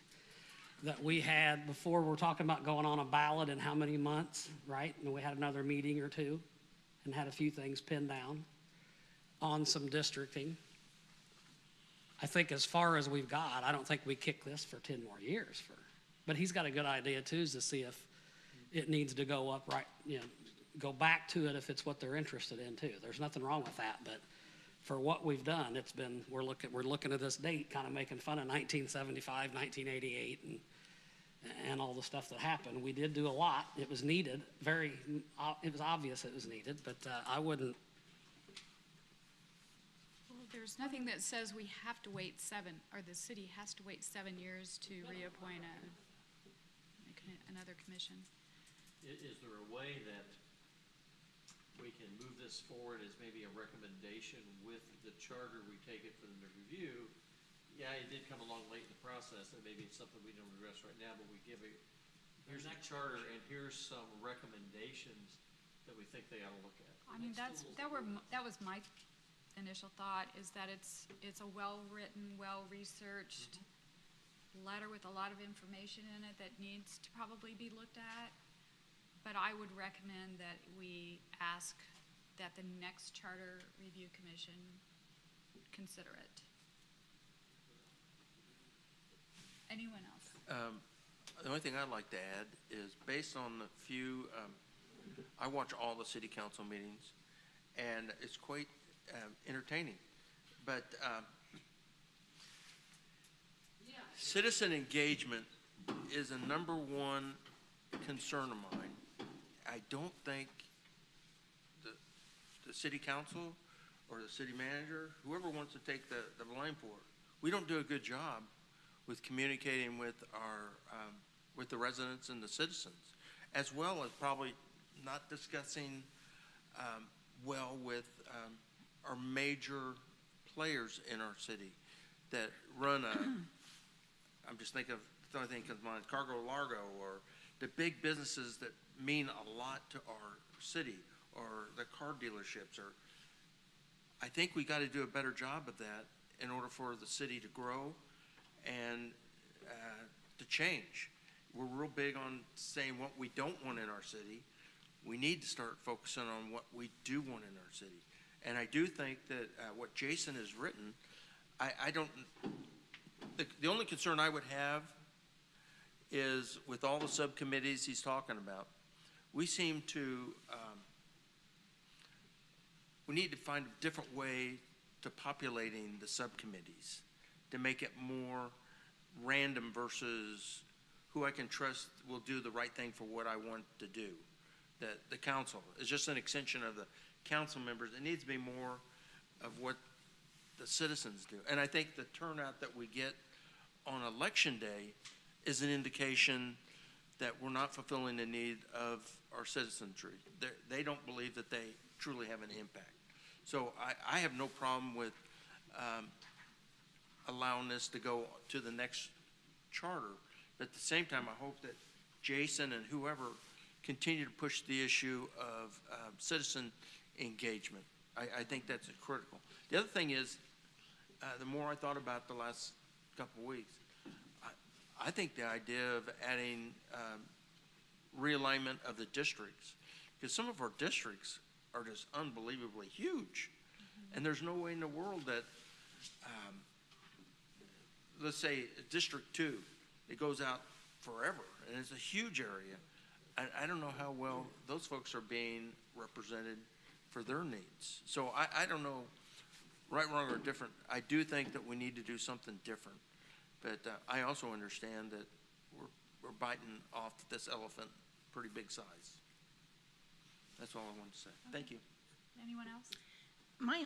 that we had, before we're talking about going on a ballot in how many months, right? And we had another meeting or two and had a few things pinned down on some districting. I think as far as we've got, I don't think we kick this for 10 more years. But he's got a good idea too, is to see if it needs to go up, right, you know, go back to it if it's what they're interested in too. There's nothing wrong with that, but for what we've done, it's been, we're looking at this date, kind of making fun of 1975, 1988, and all the stuff that happened. We did do a lot. It was needed. It was obvious it was needed, but I wouldn't. Well, there's nothing that says we have to wait or the city has to wait 7 years to reappoint another commission. Is there a way that we can move this forward as maybe a recommendation with the charter? We take it for them to review. Yeah, it did come along late in the process, and maybe it's something we don't address right now, but we give it, here's the charter, and here's some recommendations that we think they ought to look at. I mean, that was my initial thought, is that it's a well-written, well-researched letter with a lot of information in it that needs to probably be looked at. But I would recommend that we ask that the next Charter Review Commission consider it. Anyone else? The only thing I'd like to add is, based on the few, I watch all the city council meetings, and it's quite entertaining. But citizen engagement is a #1 concern of mine. I don't think the city council or the city manager, whoever wants to take the blame for it, we don't do a good job with communicating with with the residents and the citizens, as well as probably not discussing well with our major players in our city that run I'm just thinking of, the only thing that comes to mind, Cargo Largo, or the big businesses that mean a lot to our city, or the car dealerships. Or I think we got to do a better job of that in order for the city to grow and to change. We're real big on saying what we don't want in our city. We need to start focusing on what we do want in our city. And I do think that what Jason has written, I don't, the only concern I would have is with all the subcommittees he's talking about, we seem to, we need to find a different way to populating the subcommittees to make it more random versus who I can trust will do the right thing for what I want to do. That the council is just an extension of the council members. It needs to be more of what the citizens do. And I think the turnout that we get on election day is an indication that we're not fulfilling the need of our citizenry. They don't believe that they truly have an impact. So I have no problem with allowing this to go to the next charter. But at the same time, I hope that Jason and whoever continue to push the issue of citizen engagement. I think that's critical. The other thing is, the more I thought about the last couple of weeks, I think the idea of adding realignment of the districts, because some of our districts are just unbelievably huge. And there's no way in the world that, let's say, District 2, it goes out forever, and it's a huge area. I don't know how well those folks are being represented for their needs. So I don't know, right, wrong, or different. I do think that we need to do something different. But I also understand that we're biting off this elephant pretty big size. That's all I wanted to say. Thank you. Anyone else? My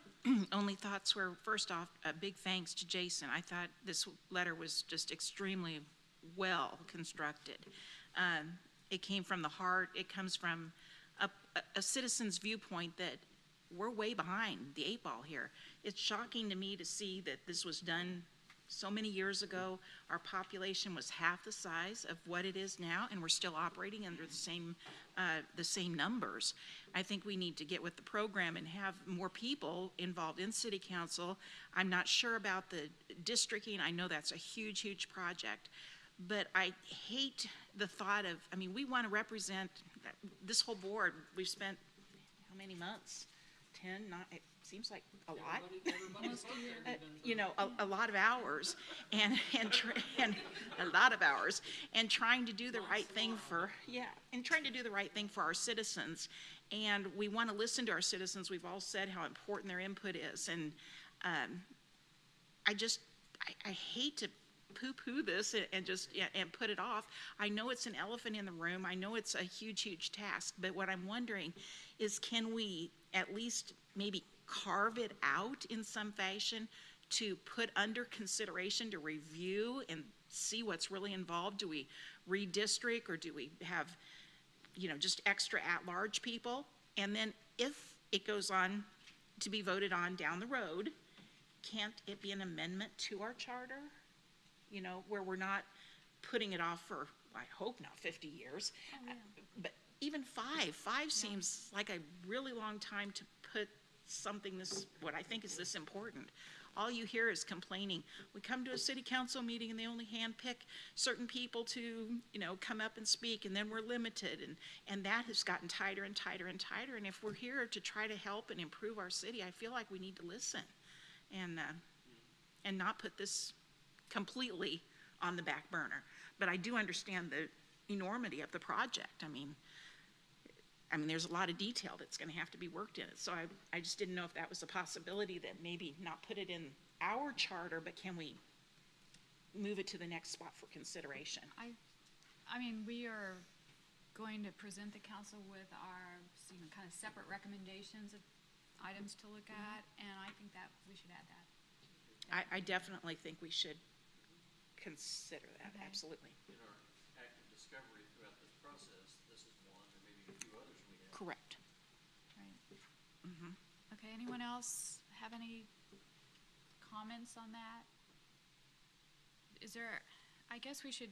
only thoughts were, first off, a big thanks to Jason. I thought this letter was just extremely well constructed. It came from the heart. It comes from a citizen's viewpoint that we're way behind the 8 ball here. It's shocking to me to see that this was done so many years ago. Our population was half the size of what it is now, and we're still operating under the same numbers. I think we need to get with the program and have more people involved in city council. I'm not sure about the districting. I know that's a huge, huge project. But I hate the thought of, I mean, we want to represent this whole board. We've spent how many months? 10, not, it seems like a lot. You know, a lot of hours and a lot of hours, and trying to do the right thing for, and trying to do the right thing for our citizens. And we want to listen to our citizens. We've all said how important their input is. And I hate to poo-poo this and put it off. I know it's an elephant in the room. I know it's a huge, huge task. But what I'm wondering is, can we at least maybe carve it out in some fashion to put under consideration to review and see what's really involved? Do we redistrict, or do we have, you know, just extra at-large people? And then if it goes on to be voted on down the road, can't it be an amendment to our charter? You know, where we're not putting it off for, I hope not 50 years, but even 5 seems like a really long time to put something what I think is this important. All you hear is complaining. We come to a city council meeting and they only handpick certain people to, you know, come up and speak, and then we're limited, and that has gotten tighter and tighter and tighter. And if we're here to try to help and improve our city, I feel like we need to listen and not put this completely on the back burner. But I do understand the enormity of the project. I mean, there's a lot of detail that's going to have to be worked in it. So I just didn't know if that was a possibility, that maybe not put it in our charter, but can we move it to the next spot for consideration? I mean, we are going to present the council with our, you know, kind of separate recommendations of items to look at, and I think that we should add that. I definitely think we should consider that, Okay. absolutely. In our active discovery throughout this process, this is one, and maybe a few others we have. Correct. Right. Okay, anyone else have any comments on that? Is there, I guess we should,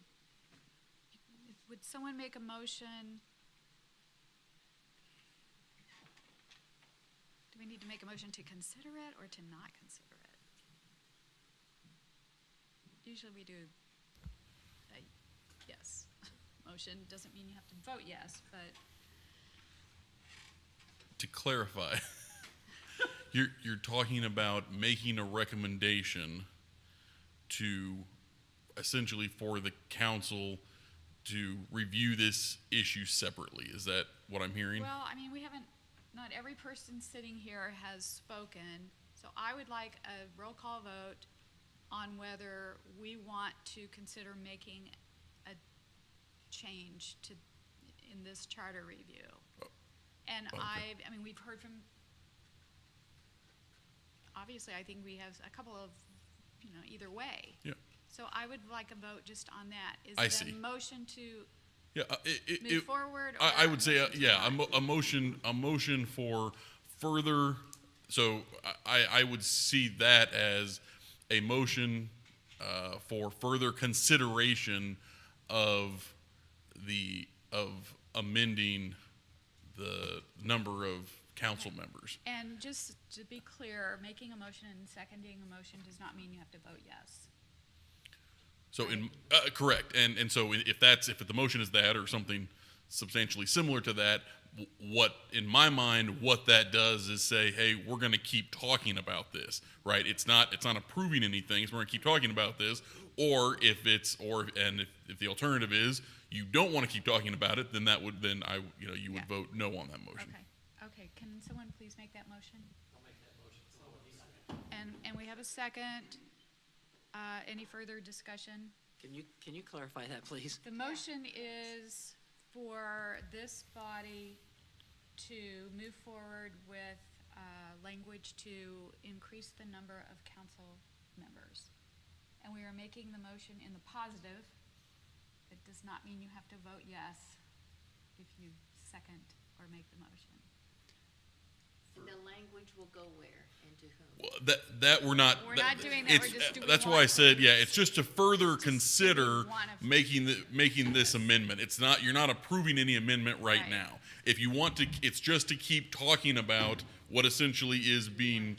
would someone make a motion? Do we need to make a motion to consider it or to not consider it? Usually we do a yes motion. Doesn't mean you have to vote yes, but. To clarify, you're talking about making a recommendation to essentially for the council to review this issue separately. Is that what I'm hearing? Well, I mean, not every person sitting here has spoken, so I would like a roll call vote on whether we want to consider making a change in this charter review. And okay. I mean, we've heard from, obviously, I think we have a couple of, you know, either way. Yeah. So I would like a vote just on that. I Is see. the motion to Yeah, Move forward? I or would say, motion to yeah, not? a motion for further, so I would see that as a motion for further consideration of amending the number of council members. And just to be clear, making a motion and seconding a motion does not mean you have to vote yes. So correct, and so if the motion is that or something substantially similar to that, what, in my mind, what that does is say, hey, we're gonna keep talking about this, right? It's not approving anything, we're gonna keep talking about this, or if the alternative is, you don't wanna keep talking about it, then you would Yeah. vote no on that motion. Okay, can someone please make that motion? I'll make that motion. And we have a second. Any further discussion? Can you clarify that, please? The motion is for this body to move forward with language to increase the number of council members. And we are making the motion in the positive. It does not mean you have to vote yes if you second or make the motion. And the language will go where and to whom? Well, that we're not. We're not doing that, it's- we're just doing That's why I one. said, yeah, it's just to further Just doing consider one of- making this amendment. It's not, you're not approving any amendment right Right. now. If you want to, it's just to keep talking about what essentially is being,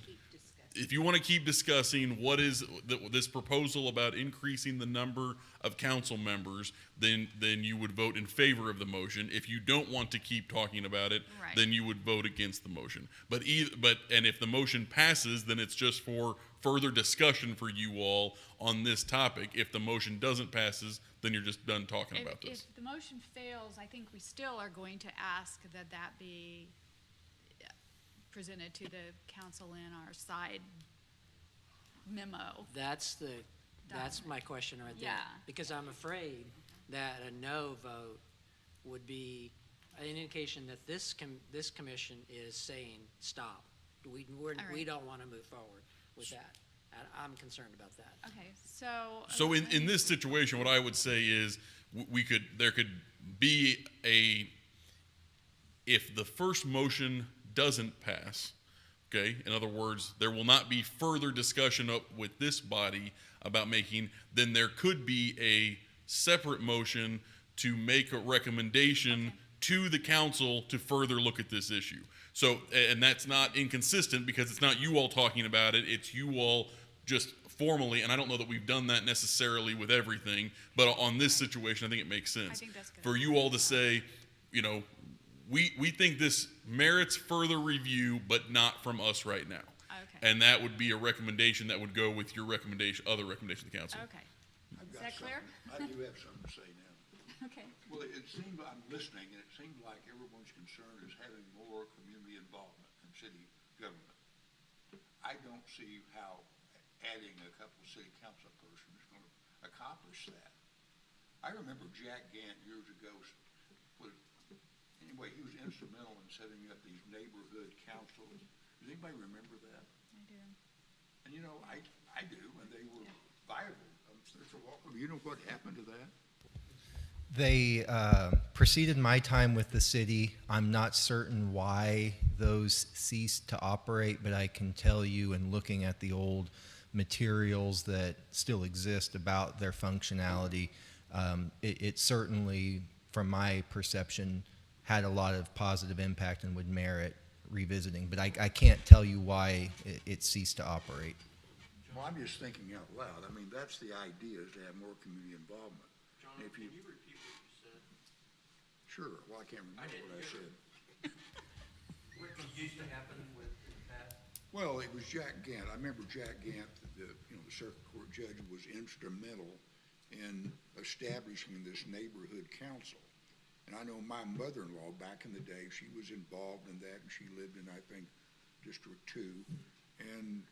if you want to keep discussing what is this proposal about increasing the number of council members, then you would vote in favor of the motion. If you don't want to keep talking about it, Right. then you would vote against the motion. But if the motion passes, then it's just for further discussion for you all on this topic. If the motion doesn't passes, then you're just done talking about this. If the motion fails, I think we still are going to ask that be presented to the council in our side memo. That's Document. my question right there. Yeah. Because I'm afraid that a no vote would be an indication that this commission is saying, stop. We right. don't want to move forward with that. And I'm concerned about that. Okay, so. So in this situation, what I would say is there could be if the first motion doesn't pass, okay, in other words, there will not be further discussion up with this body about then there could be a separate motion to make a recommendation to the council to further look at this issue. So, and that's not inconsistent because it's not you all talking about it, it's you all just formally, and I don't know that we've done that necessarily with everything, but on this situation, I think it makes sense. I think that's good. For you all to say, we think this merits further review, but not from us right now. Okay, And that would be a recommendation that would go with your other recommendation to council. okay. I've Is got that clear? something. I do have something to say now. Okay. Well, it seems, I'm listening, and it seems like everyone's concern is having more community involvement in city government. I don't see how adding a couple city council persons is going to accomplish that. I remember Jack Gant years ago anyway, he was instrumental in setting up these neighborhood councils. Does anybody remember that? I do. And I do, and they were viable. Mr. Walker, you know what happened to that? They preceded my time with the city. I'm not certain why those ceased to operate, but I can tell you in looking at the old materials that still exist about their functionality, it certainly, from my perception, had a lot of positive impact and would merit revisiting. But I can't tell you why it ceased to operate. Well, I'm just thinking out loud. I mean, that's the idea, is to have more community involvement. John, If can you- you repeat what you said? Sure, well, I can't remember what I said. What used to happen with that? Well, it was Jack Gant. I remember Jack Gant, the circuit court judge, was instrumental in establishing this neighborhood council. And I know my mother-in-law back in the day, she was involved in that, and she lived in, I think, District 2. And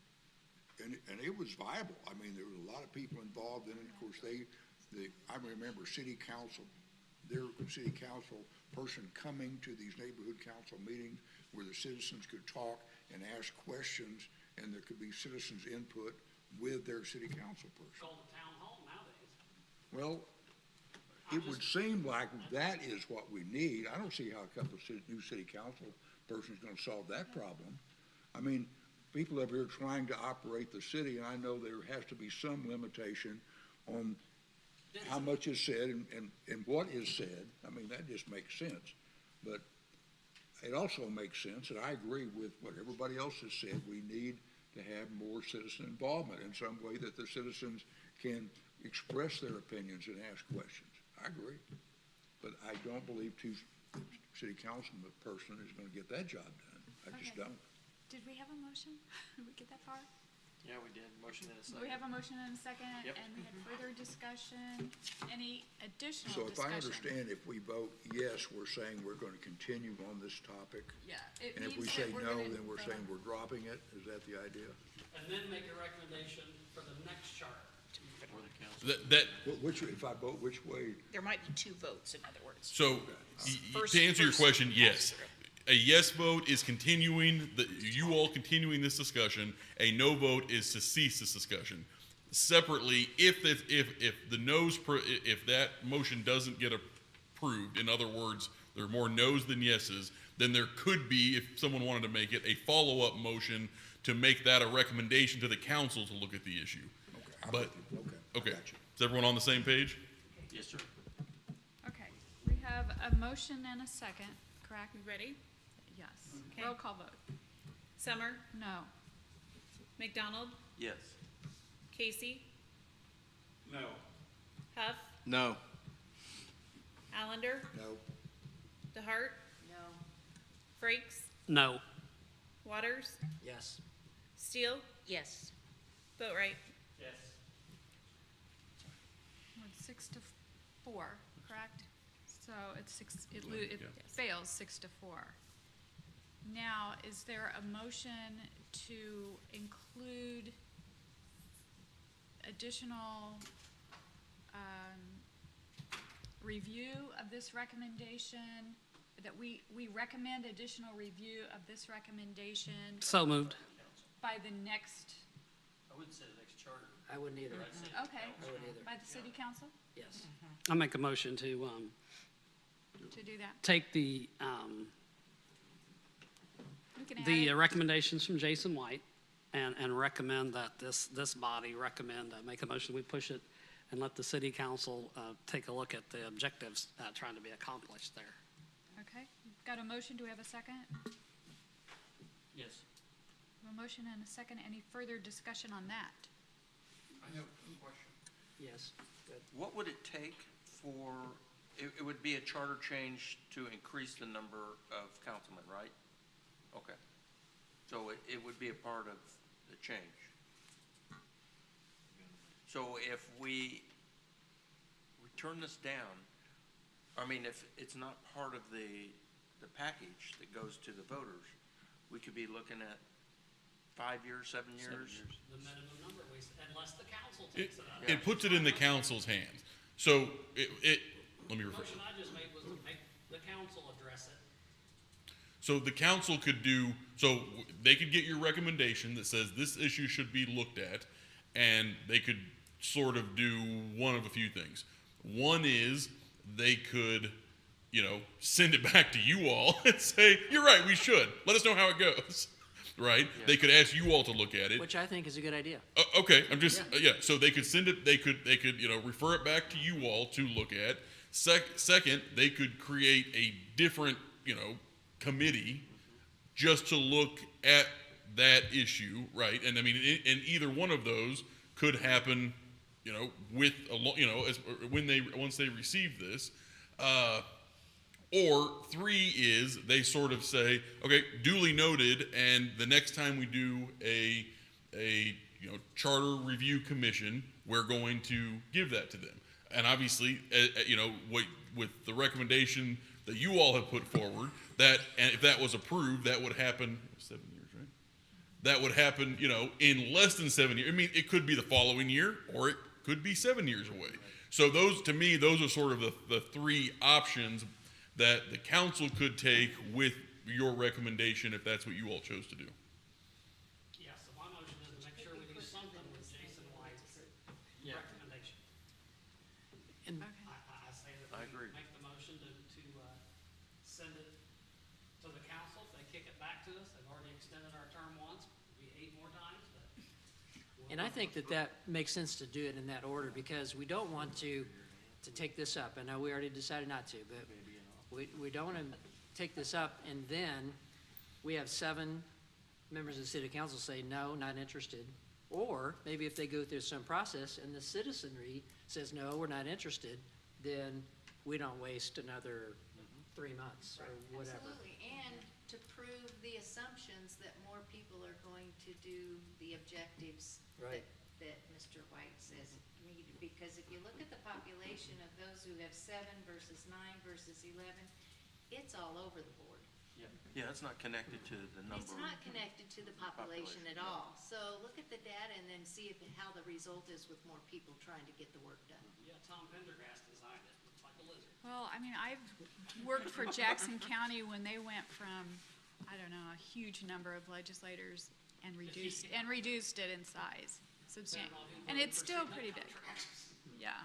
it was viable. I mean, there was a lot of people involved in it. Of course, I remember city council, their city council person coming to these neighborhood council meetings where the citizens could talk and ask questions, and there could be citizens' input with their city council person. Called a town hall nowadays. Well, it would seem like that is what we need. I don't see how a couple of new city council person is gonna solve that problem. I mean, people up here trying to operate the city, and I know there has to be some limitation on how much is said and what is said. I mean, that just makes sense. But it also makes sense, and I agree with what everybody else has said, we need to have more citizen involvement in some way that the citizens can express their opinions and ask questions. I agree. But I don't believe two city councilman person is gonna get that job done. I just Okay. don't. Did we have a motion? Did we get that far? Yeah, we did, motion in a second. We have a motion and a second, Yep. and we had further discussion. Any additional So if I discussion? understand, if we vote yes, we're saying we're gonna continue on this topic. Yeah, it And if we means say that we're no, gonna then we're vote saying on- we're dropping it? Is that the idea? And then make a recommendation for the next charter. For the council. That, Which, if I vote which way? There might be two votes, in other words. so, First- to answer your first question, yes. pass through. A yes vote is continuing, you all continuing this discussion. A no vote is to cease this discussion. Separately, if the noes, if that motion doesn't get approved, in other words, there are more noes than yeses, then there could be, if someone wanted to make it, a follow-up motion to make that a recommendation to the council to look at the issue. Okay, I'm But- with you. Okay, Gotcha. is everyone on the same page? Yes, sir. Okay, we have a motion and a second, correct? You ready? Yes. Okay. Roll call vote. Summer, No. McDonald, Yes. Casey, No. Huff, No. Allender, No, DeHart, No. Frakes, No. Waters, Yes. Steele, Yes. Boatright. Yes. It's 6-4, correct? So it's it Yeah. fails 6-4. Now, is there a motion to include additional review of this recommendation? That we recommend additional review of this recommendation So moved. by the next, I wouldn't say the next charter. I wouldn't either. okay, I wouldn't either. by the city council Yes. I make a motion to, to do that? take the, We can add the it. recommendations from Jason White and recommend that this body recommend, make a motion, we push it and let the city council, take a look at the objectives, trying to be accomplished there. Okay, got a motion, do we have a second? Yes. A motion and a second, any further discussion on that? I have a question. Yes. Good. What would it take for, it would be a charter change to increase the number of councilmen, right? Okay. So it would be a part of the change. So if we turn this down, I mean, if it's not part of the package that goes to the voters, we could be looking at 5 years, 7 years? The minimum number, unless the council takes it up. It puts it in the council's hands. So let me The rephrase. motion I just made was to make the council address it. So the council could do, so they could get your recommendation that says this issue should be looked at, and they could sort of do one of a few things. One is they could, send it back to you all and say, you're right, we should. Let us know how it goes. Right? Yeah. They could ask you all to look at it. Which I think is a good idea. Okay, I'm just so they could send it. They could refer it back to you all to look at. Second, they could create a different committee just to look at that issue, right? And I mean, and either one of those could happen, with once they receive this. Or three is they sort of say, okay, duly noted, and the next time we do a charter review commission, we're going to give that to them. And obviously, with the recommendation that you all have put forward, and if that was approved, that would happen 7 years, right? That would happen, in less than 7 years. I mean, it could be the following year, or it could be 7 years away. So to me, those are sort of the three options that the council could take with your recommendation if that's what you all chose to do. Yeah, so my motion is to make sure we do something with Jason White's recommendation. And I say that get back to us. They've already extended our term once, maybe 8 more times, but. And I think that makes sense to do it in that order, because we don't want to take this up. I know we already decided not to, but we don't want to take this up, and then we have 7 members of the city council say, no, not interested. Or maybe if they go through some process and the citizenry says, no, we're not interested, then we don't waste another 3 months or whatever. Absolutely, and to prove the assumptions that more people are going to do the objectives Right. that Mr. White says needed. Because if you look at the population of those who have 7 versus 9 versus 11, it's all over the board. Yeah, it's not connected to the number. It's not connected to the population at all. So look at the data and then see how the result is with more people trying to get the work done. Yeah, Tom Pendergast designed it, looks like a lizard. Well, I mean, I've worked for Jackson County when they went from, I don't know, a huge number of legislators and reduced it in size substantially. And it's still pretty big. Yeah.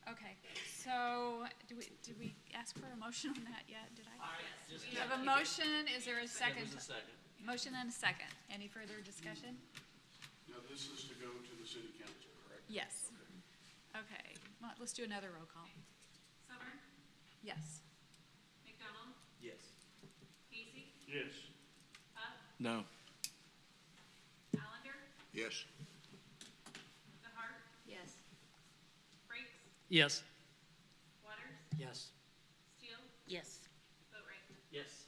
Okay, so did we ask for a motion on that yet? Did I? We have a motion. Is there a second? There's a second. Motion and a second. Any further discussion? Now, this is to go to the city council, correct? Yes. Okay, well, let's do another roll call. Summer, Yes. McDonald, Yes. Casey, Yes. Huff, No. Allender, Yes. DeHart, Yes. Frakes, Yes. Waters, Yes. Steele, Yes. Boatright. Yes.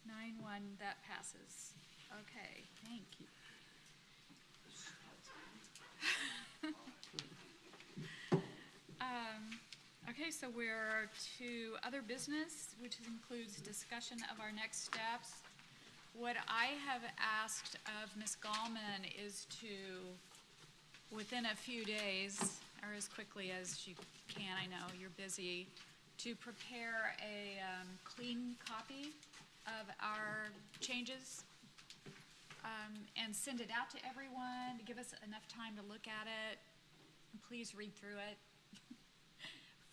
9-1, that passes. Okay, thank you. Okay, so we're to other business, which includes discussion of our next steps. What I have asked of Ms. Gallman is to, within a few days, or as quickly as you can, I know you're busy, to prepare a clean copy of our changes and send it out to everyone, to give us enough time to look at it. Please read through it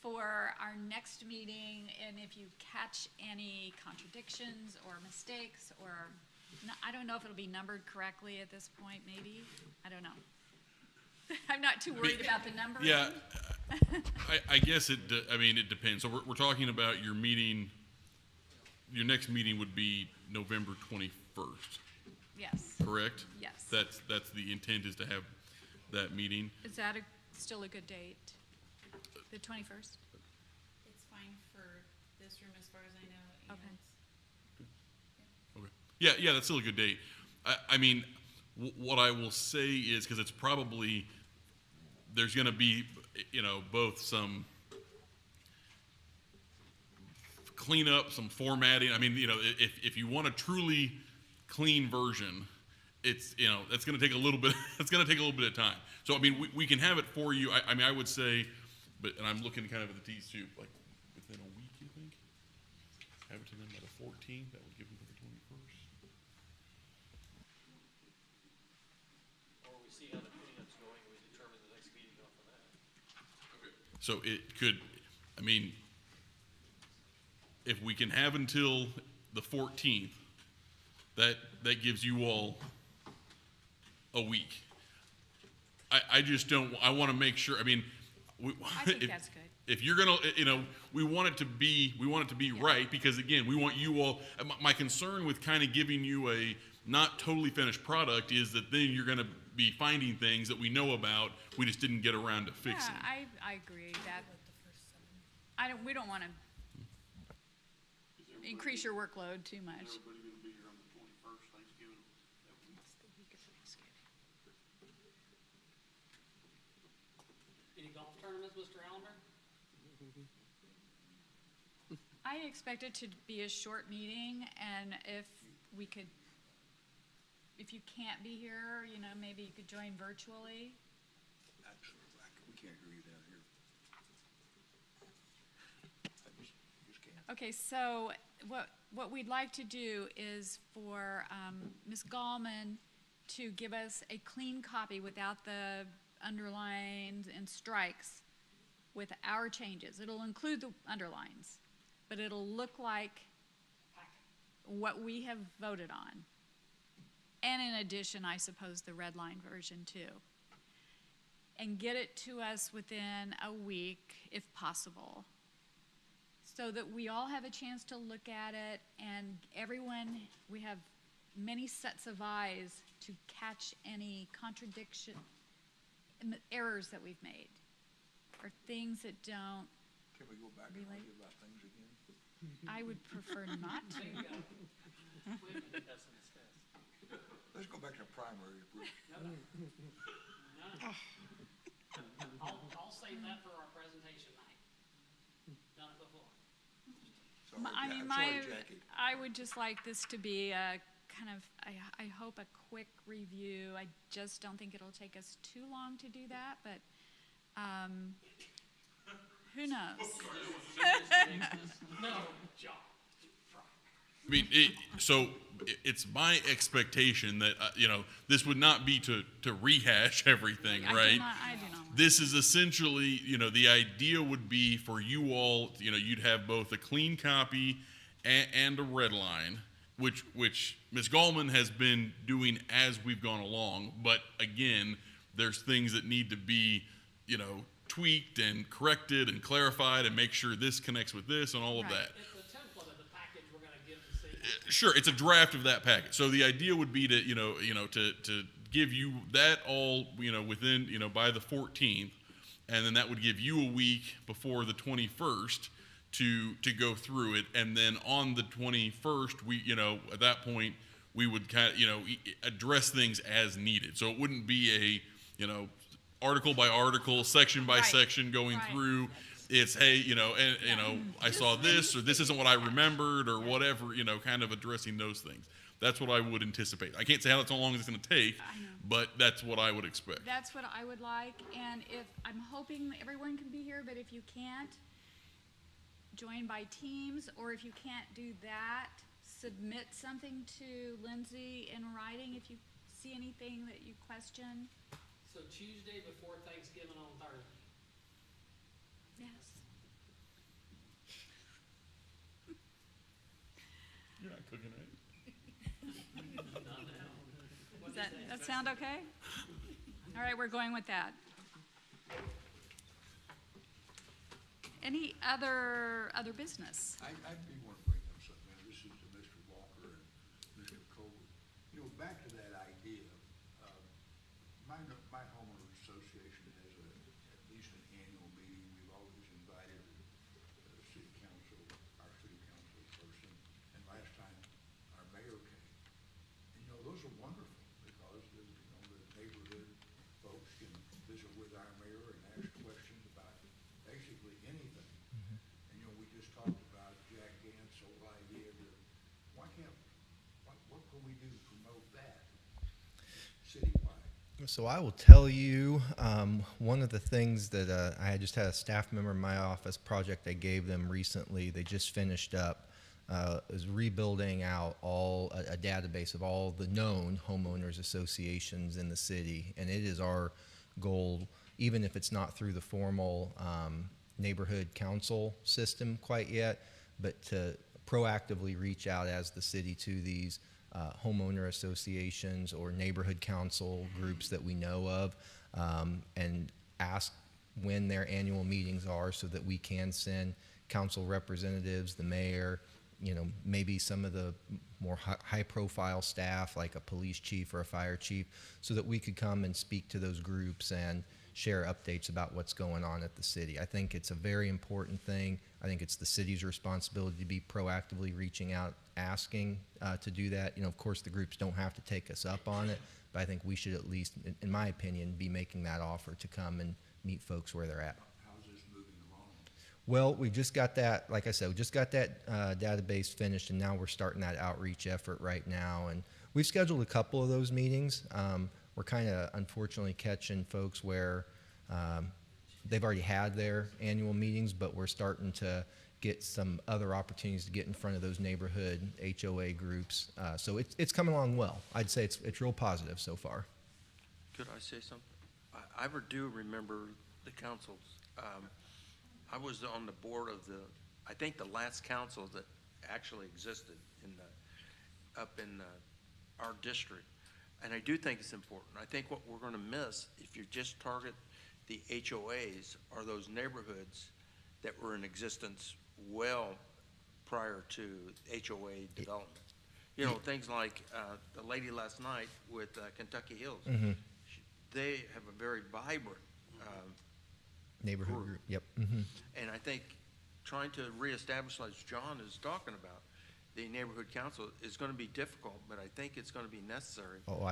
for our next meeting, and if you catch any contradictions or mistakes, or, I don't know if it'll be numbered correctly at this point, maybe, I don't know. I'm not too worried about the numbering. Yeah, I guess it depends. So we're talking about your meeting, your next meeting would be November 21st, Yes, correct? yes. That's the intent, is to have that meeting. Is that still a good date? The 21st? It's fine for this room as far as I know. Okay. Okay. Yeah, that's still a good date. I mean, what I will say is, because it's probably, there's going to be, both some cleanup, some formatting. I mean, if you want a truly clean version, it's, that's going to take a little bit, it's going to take a little bit of time. So, I mean, we can have it for you. I mean, I would say, and I'm looking kind of at the T's too, like within a week, you think? Have it to them by the 14th, that would give them to the 21st. Or we see how the cleanup's going, and we determine the next meeting off of that. So it could, I mean, if we can have until the 14th, that gives you all a week. I just don't, I want to make sure, I mean, I think that's good. if you're gonna, we want it to be right, because again, we want you all, my concern with kind of giving you a not totally finished product is that then you're gonna be finding things that we know about, we just didn't get around to fixing. Yeah, I agree that, we don't want to increase your workload too much. Is everybody gonna be here on the 21st, Thanksgiving? Any golf tournaments, Mr. Allender? I expect it to be a short meeting, and if you can't be here, maybe you could join virtually. Absolutely. We can't agree down here. Just can't. Okay, so what we'd like to do is for Ms. Gallman to give us a clean copy without the underlines and strikes with our changes. It'll include the underlines, but it'll look like what we have voted on. And in addition, I suppose, the red line version too. And get it to us within a week, if possible, so that we all have a chance to look at it and everyone, we have many sets of eyes to catch any contradiction, errors that we've made, or things that don't Can we go back and relate. argue about things again? I would prefer not to. Let's go back to primary, Bruce. I'll save that for our presentation night. Done it before. Sorry, I mean, Sorry, Jackie. I would just like this to be a kind of, I hope a quick review. I just don't think it'll take us too long to do that, but, who knows? No, John. I mean, it's my expectation that, this would not be to rehash everything, I do right? not want This is essentially, the idea would be for you all, you'd have both a clean copy and a red line, which Ms. Gallman has been doing as we've gone along. But again, there's things that need to be, tweaked and corrected and clarified and make sure this connects with this and all of Right. that. It's the template of the package we're gonna give the city. Sure, it's a draft of that package. So the idea would be to, to give you that all, within, by the 14th, and then that would give you a week before the 21st to go through it, and then on the 21st, we, at that point, we would kind of, address things as needed. So it wouldn't be a, article by article, section by Right. section going Right. through. It's, hey, I saw this, or this isn't what I remembered, or whatever, kind of addressing those things. That's what I would anticipate. I can't say how long it's going to take, I know. but that's what I would expect. That's what I would like, and I'm hoping everyone can be here, but if you can't, join by teams, or if you can't do that, submit something to Lindsay in writing if you see anything that you question. So Tuesday before Thanksgiving on Thursday. Yes. You're not cooking, right? Does that sound okay? All right, we're going with that. Any other business? I do want to bring up something, and this is to Mr. Walker and Mr. Colbert. Back to that idea, my homeowners association has at least an annual meeting. We've always invited the city council, our city council person, and last time our mayor came. And, those are wonderful because the neighborhood folks can visit with our mayor and ask questions about basically anything. And, we just talked about Jack Gant's whole idea that, what can we do to promote that citywide? So I will tell you, one of the things that I just had a staff member in my office project I gave them recently, they just finished up, is rebuilding out a database of all the known homeowners associations in the city. And it is our goal, even if it's not through the formal neighborhood council system quite yet, but to proactively reach out as the city to these homeowner associations or neighborhood council groups that we know of, and ask when their annual meetings are so that we can send council representatives, the mayor, maybe some of the more high-profile staff like a police chief or a fire chief, so that we could come and speak to those groups and share updates about what's going on at the city. I think it's a very important thing. I think it's the city's responsibility to be proactively reaching out, asking to do that. Of course, the groups don't have to take us up on it, but I think we should at least, in my opinion, be making that offer to come and meet folks where they're at. How's this moving along? Well, we just got that, like I said, we just got that database finished, and now we're starting that outreach effort right now. And we've scheduled a couple of those meetings. We're kind of unfortunately catching folks where they've already had their annual meetings, but we're starting to get some other opportunities to get in front of those neighborhood HOA groups. So it's coming along well. I'd say it's real positive so far. Could I say something? I do remember the councils. I was on the board of the I think the last council that actually existed up in our district. And I do think it's important. I think what we're gonna miss, if you just target the HOAs, are those neighborhoods that were in existence well prior to HOA development. You know, things like the lady last night with Kentucky Hills. They have a very vibrant Neighborhood group. group, yep. And I think trying to reestablish, like John is talking about, the neighborhood council is going to be difficult, but I think it's going to be necessary. Oh,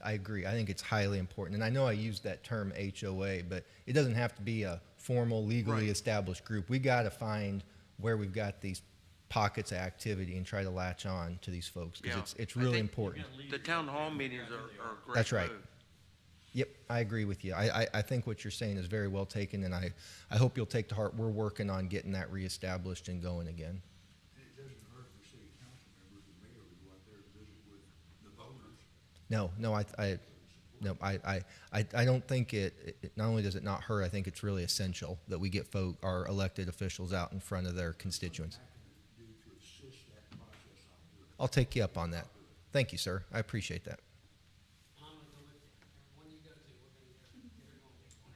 I agree. I think it's highly important. And I know I used that term HOA, but it doesn't have to be a formal, legally Right. established group. We got to find where we've got these pockets of activity and try to latch on to these folks, Yeah. because it's I really think important. The town hall meetings are a great That's right. move. Yep, I agree with you. I think what you're saying is very well taken, and I hope you'll take to heart. We're working on getting that reestablished and going again. And it doesn't hurt for city council members and mayor to go out there and visit with the voters. I don't think it, not only does it not hurt, I think it's really essential that we get our elected officials out in front of their constituents. Do to assist that process on doing. I'll take you up on that. Thank you, sir. I appreciate that. I'm gonna go with you. When you go to, we're gonna get her going to one.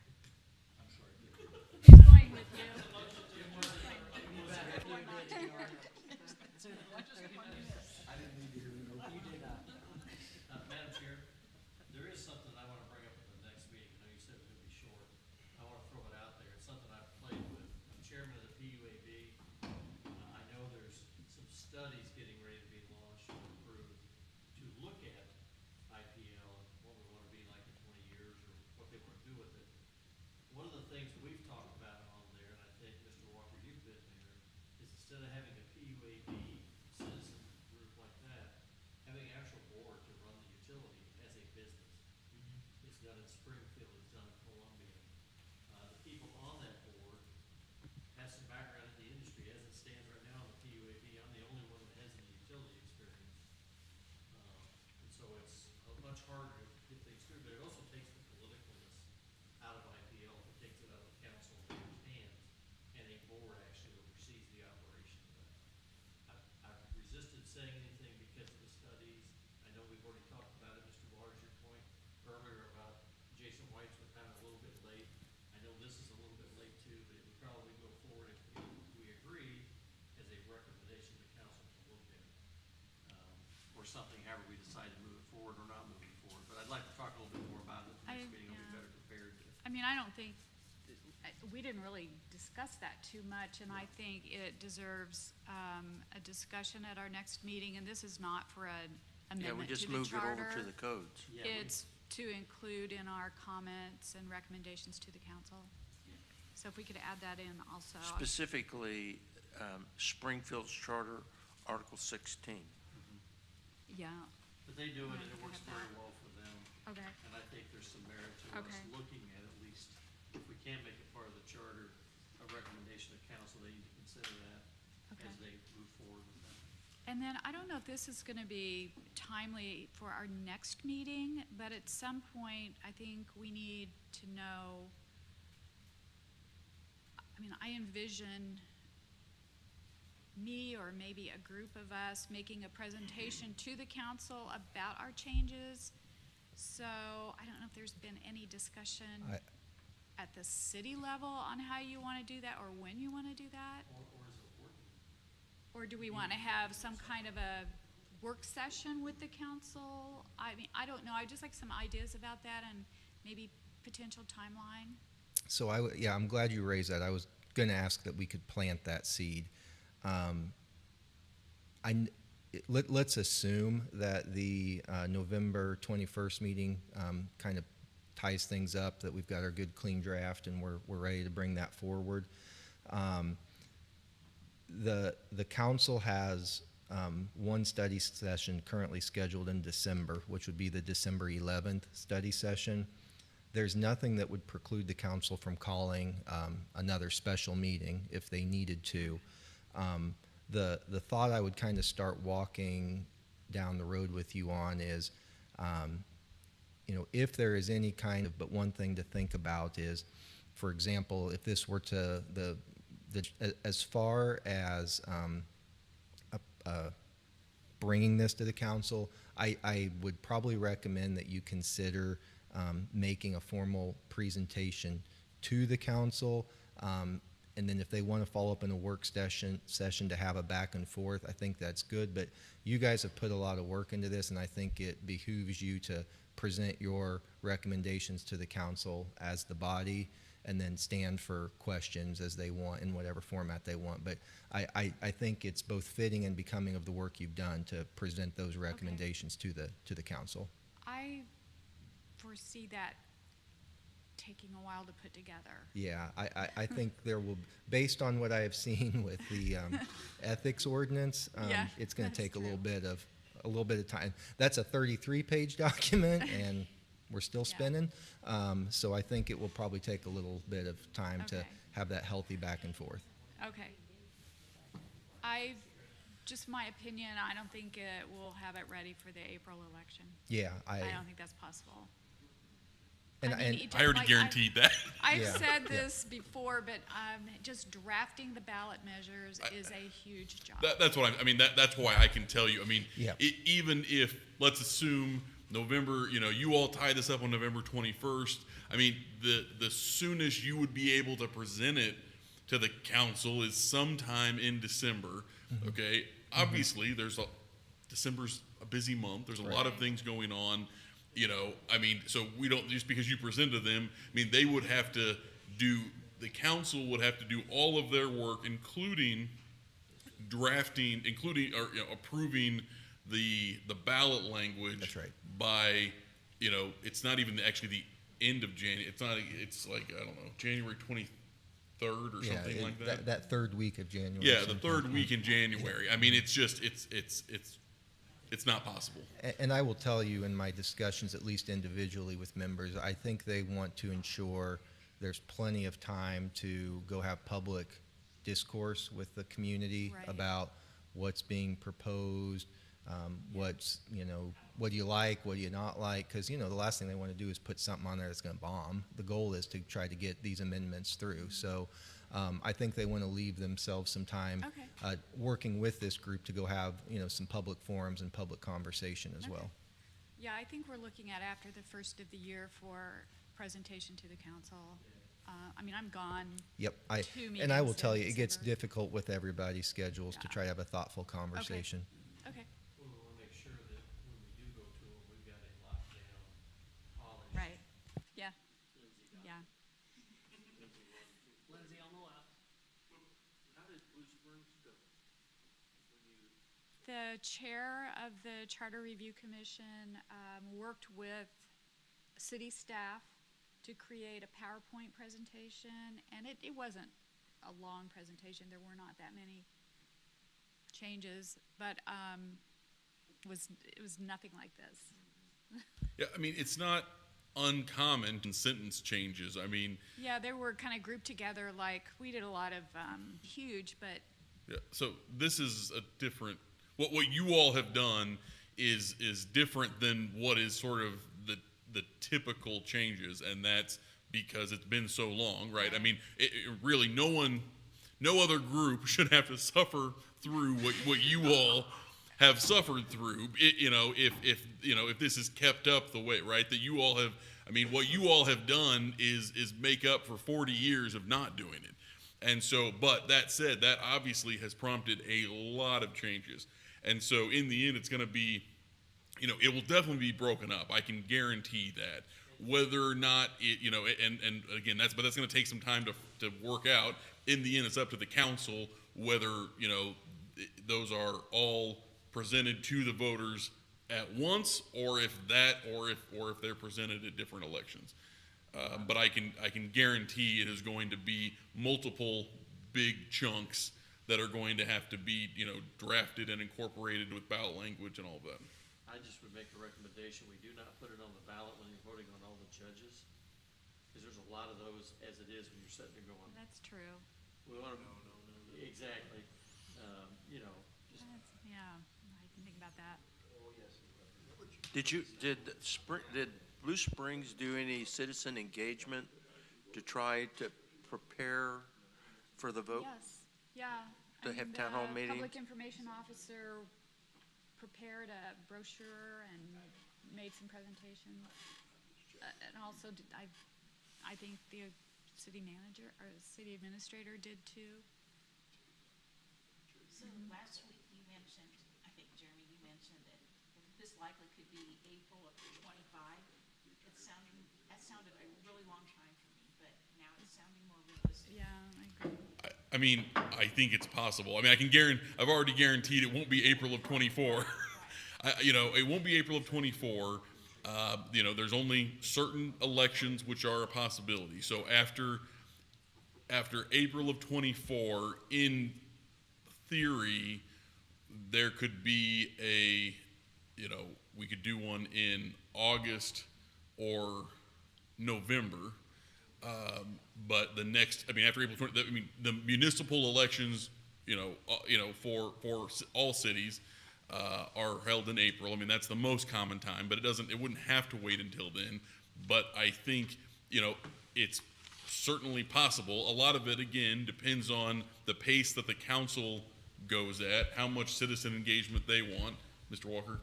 I'm sorry. He's going with you. I didn't need to hear the no. You did not. Madam Chair, there is something I want to bring up at the next meeting. I know you said it was going to be short. I want to throw it out there. It's something I've played with. I'm chairman of the PUAB. I know there's some studies getting ready to be launched or approved to look at IPL and what we want to be like in 20 years or what they want to do with it. One of the things we've talked about on there, and I think, Mr. Walker, you've been there, is instead of having a PUAB citizen group like that, having an actual board to run the utility as a business. It's done in Springfield, it's done in Columbia. The people on that board have some background in the industry. As it stands right now in the PUAB, I'm the only one that has any utility experience. And so it's much harder to get things through, but it also takes the politicalness out of IPL. It takes it out of the council hands, and a board actually oversees the operation of that. I've resisted saying anything because of the studies. I know we've already talked about it, Mr. Waters, your point earlier about Jason White's were kind of a little bit late. I know this is a little bit late too, but it would probably go forward if we agree as a recommendation to council to look at. Or something, however we decide to move it forward or not move it forward. But I'd like to talk a little bit more about it at the next meeting. I'll be better prepared to. I mean, I don't think, we didn't really discuss that too much, and I think it deserves a discussion at our next meeting, and this is not for an Yeah, we amendment to just the moved it over charter. to the codes. Yeah, we- It's to include in our comments and recommendations to the council. So if we could add that in also. Specifically, Springfield's charter, Article 16. Yeah, But they do it, and I it works have very that. well for them. okay, And I think there's some merit to us Okay. looking at least, if we can't make it part of the charter, a recommendation to council, they need to consider that Okay. as they move forward with that. and then I don't know if this is gonna be timely for our next meeting, but at some point, I think we need to know, I mean, I envision me or maybe a group of us making a presentation to the council about our changes. So I don't know if there's been any discussion at the city level on how you wanna do that or when you wanna do that? Or is it working? Or do we want to have some kind of a work session with the council? I mean, I don't know, I'd just like some ideas about that and maybe potential timeline. So I'm glad you raised that. I was going to ask that we could plant that seed. Let's assume that the November 21st meeting kind of ties things up, that we've got our good clean draft and we're ready to bring that forward. The council has one study session currently scheduled in December, which would be the December 11th study session. There's nothing that would preclude the council from calling another special meeting if they needed to. The thought I would kind of start walking down the road with you on is, if there is any kind of, but one thing to think about is, for example, if this were to, the As far as bringing this to the council, I would probably recommend that you consider making a formal presentation to the council. And then if they want to follow up in a work session to have a back and forth, I think that's good. But you guys have put a lot of work into this, and I think it behooves you to present your recommendations to the council as the body, and then stand for questions as they want in whatever format they want. But I think it's both fitting and becoming of the work you've done to present those recommendations to the council. I foresee that taking a while to put together. Yeah, I think there will, based on what I have seen with the ethics ordinance, Yeah, it's going to that's take a true. little bit of time. That's a 33-page document, and we're still Yeah. spinning. So I think it will probably take a little bit of time to Okay. have that healthy back and forth. Okay. Just my opinion, I don't think it will have it ready for the April election. Yeah, I don't think that's possible. and, I mean, and each- I already like, guaranteed that. I've Yeah, said yeah. this before, but just drafting the ballot measures is a huge job. That's what I mean. That's why I can tell you. I mean, Yeah. Even if, let's assume November, you all tie this up on November 21st. I mean, the soonest you would be able to present it to the council is sometime in December. Okay. Obviously, December's a busy month. There's a lot of things going on. I mean, so we don't, just because you presented them, I mean, they would have to the council would have to do all of their work, including drafting, approving the ballot language. That's right. By, it's not even actually the end of January. It's like, I don't know, January 23rd or something like that. That third week of January. Yeah, the sometime. third week in January. I mean, it's just, it's not possible. And I will tell you, in my discussions, at least individually with members, I think they want to ensure there's plenty of time to go have public discourse with the community Right. about what's being proposed, what do you like, what do you not like? Because, the last thing they want to do is put something on there that's going to bomb. The goal is to try to get these amendments through. So I think they want to leave themselves some time Okay. working with this group to go have, some public forums and public conversation as Okay. well. Yeah, I think we're looking at after the first of the year for presentation to the council. I mean, I'm gone. Yep, 2 and I will meetings tell in you, it gets December. difficult with everybody's schedules to Yeah. try to have a thoughtful conversation. Okay, We want to make sure that when we do go to it, we've got it locked down, polished. right. Yeah, Lindsay got it. yeah. Lindsay on the left. How did Blue Springs go? When you, The chair of the Charter Review Commission worked with city staff to create a PowerPoint presentation, and it wasn't a long presentation. There were not that many changes, but it was nothing like this. Yeah, I mean, it's not uncommon in sentence changes. I mean, Yeah, they were kind of grouped together, like, we did a lot of huge, but yeah, so this is a different, what you all have done is different than what is sort of the typical changes, and that's because it's been so long, right? I mean, it really, no other group should have to suffer through what you all have suffered through. If this is kept up the way, right, that you all have, I mean, what you all have done is make up for 40 years of not doing it. And so, but that said, that obviously has prompted a lot of changes. And so in the end, it's going to be, it will definitely be broken up. I can guarantee that. Whether or not it, and again, that's going to take some time to work out. In the end, it's up to the council whether, those are all presented to the voters at once, or if they're presented at different elections. But I can guarantee it is going to be multiple big chunks that are going to have to be, drafted and incorporated with ballot language and all of that. I just would make a recommendation, we do not put it on the ballot when you're voting on all the judges, because there's a lot of those as it is when you're sitting there going, that's true. we want to. Exactly, just. Yeah, I can think about that. Did Blue Springs do any citizen engagement to try to prepare for the vote? Yes, yeah. To have town hall The meetings? Public information officer prepared a brochure and made some presentations. And also, I think the city manager or city administrator did too. So last week you mentioned, I think Jeremy, you mentioned that this likely could be April of 25. That sounded a really long time for me, but now it's sounding more realistic. Yeah, I agree. I mean, I think it's possible. I mean, I've already guaranteed it won't be April of '24. It won't be April of '24. There's only certain elections which are a possibility. So after April of '24, in theory, there could be we could do one in August or November. But after April 20, the municipal elections, for all cities, are held in April. I mean, that's the most common time, but it wouldn't have to wait until then. But I think, it's certainly possible. A lot of it, again, depends on the pace that the council goes at, how much citizen engagement they want. Mr. Walker?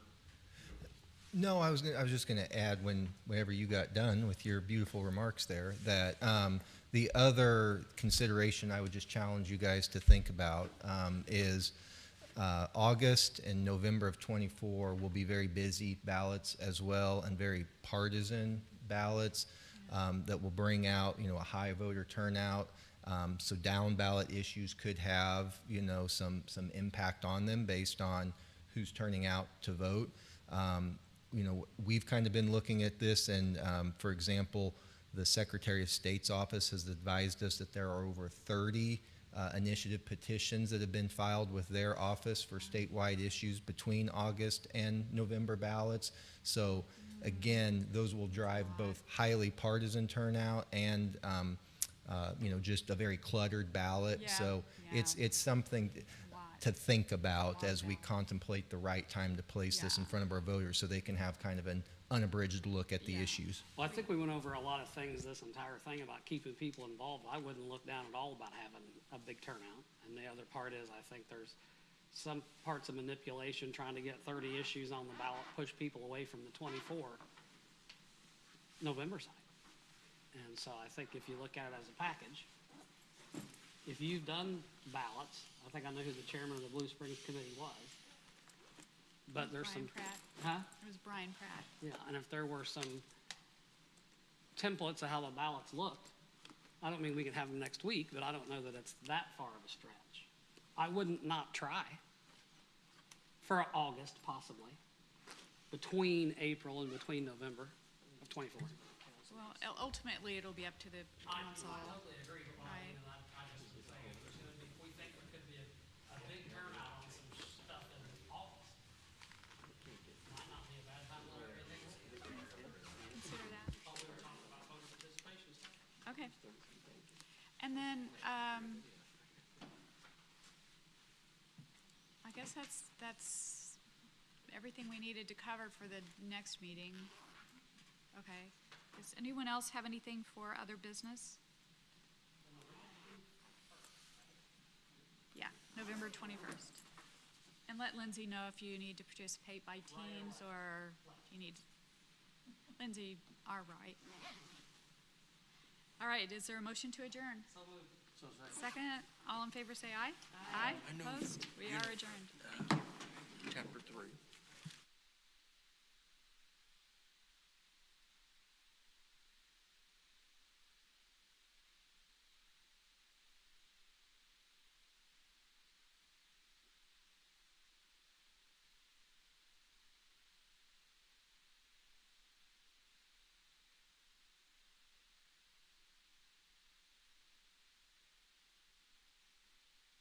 No, I was just going to add whenever you got done with your beautiful remarks there that the other consideration I would just challenge you guys to think about is August and November of '24 will be very busy ballots as well, and very partisan ballots that will bring out a high voter turnout. So down ballot issues could have some impact on them based on who's turning out to vote. We've kind of been looking at this, and for example, the Secretary of State's office has advised us that there are over 30 initiative petitions that have been filed with their office for statewide issues between August and November ballots. So again, those will drive both highly partisan turnout and just a very cluttered ballot. Yeah, So yeah. it's something to think about as we contemplate the right time to place this in front of our voters so they can have kind of an unabridged look at the issues. Well, I think we went over a lot of things, this entire thing about keeping people involved. I wouldn't look down at all about having a big turnout. And the other part is, I think there's some parts of manipulation trying to get 30 issues on the ballot, push people away from the 24 November side. And so I think if you look at it as a package, if you've done ballots, I think I know who the chairman of the Blue Springs Committee was. But there's Brian some. Pratt. Huh? It was Brian Pratt. Yeah, and if there were some templates of how the ballots looked, I don't mean we could have them next week, but I don't know that it's that far of a stretch. I wouldn't not try for August, possibly, between April and between November of '24. Well, ultimately, it'll be up to the council. I totally agree with Right. and I just was saying, if there's gonna be, we think there could be a big turnout on some stuff in August. Might not be a bad time to look at things. Consider that. Thought we were talking about voter participation stuff. Okay. And then, I guess that's everything we needed to cover for the next meeting. Okay. Does anyone else have anything for other business? Yeah, November 21st. And let Lindsay know if you need to participate by teams or you need, Lindsay, all right. All right, is there a motion to adjourn? Second, all in favor say aye. Aye. Opposed? We are adjourned.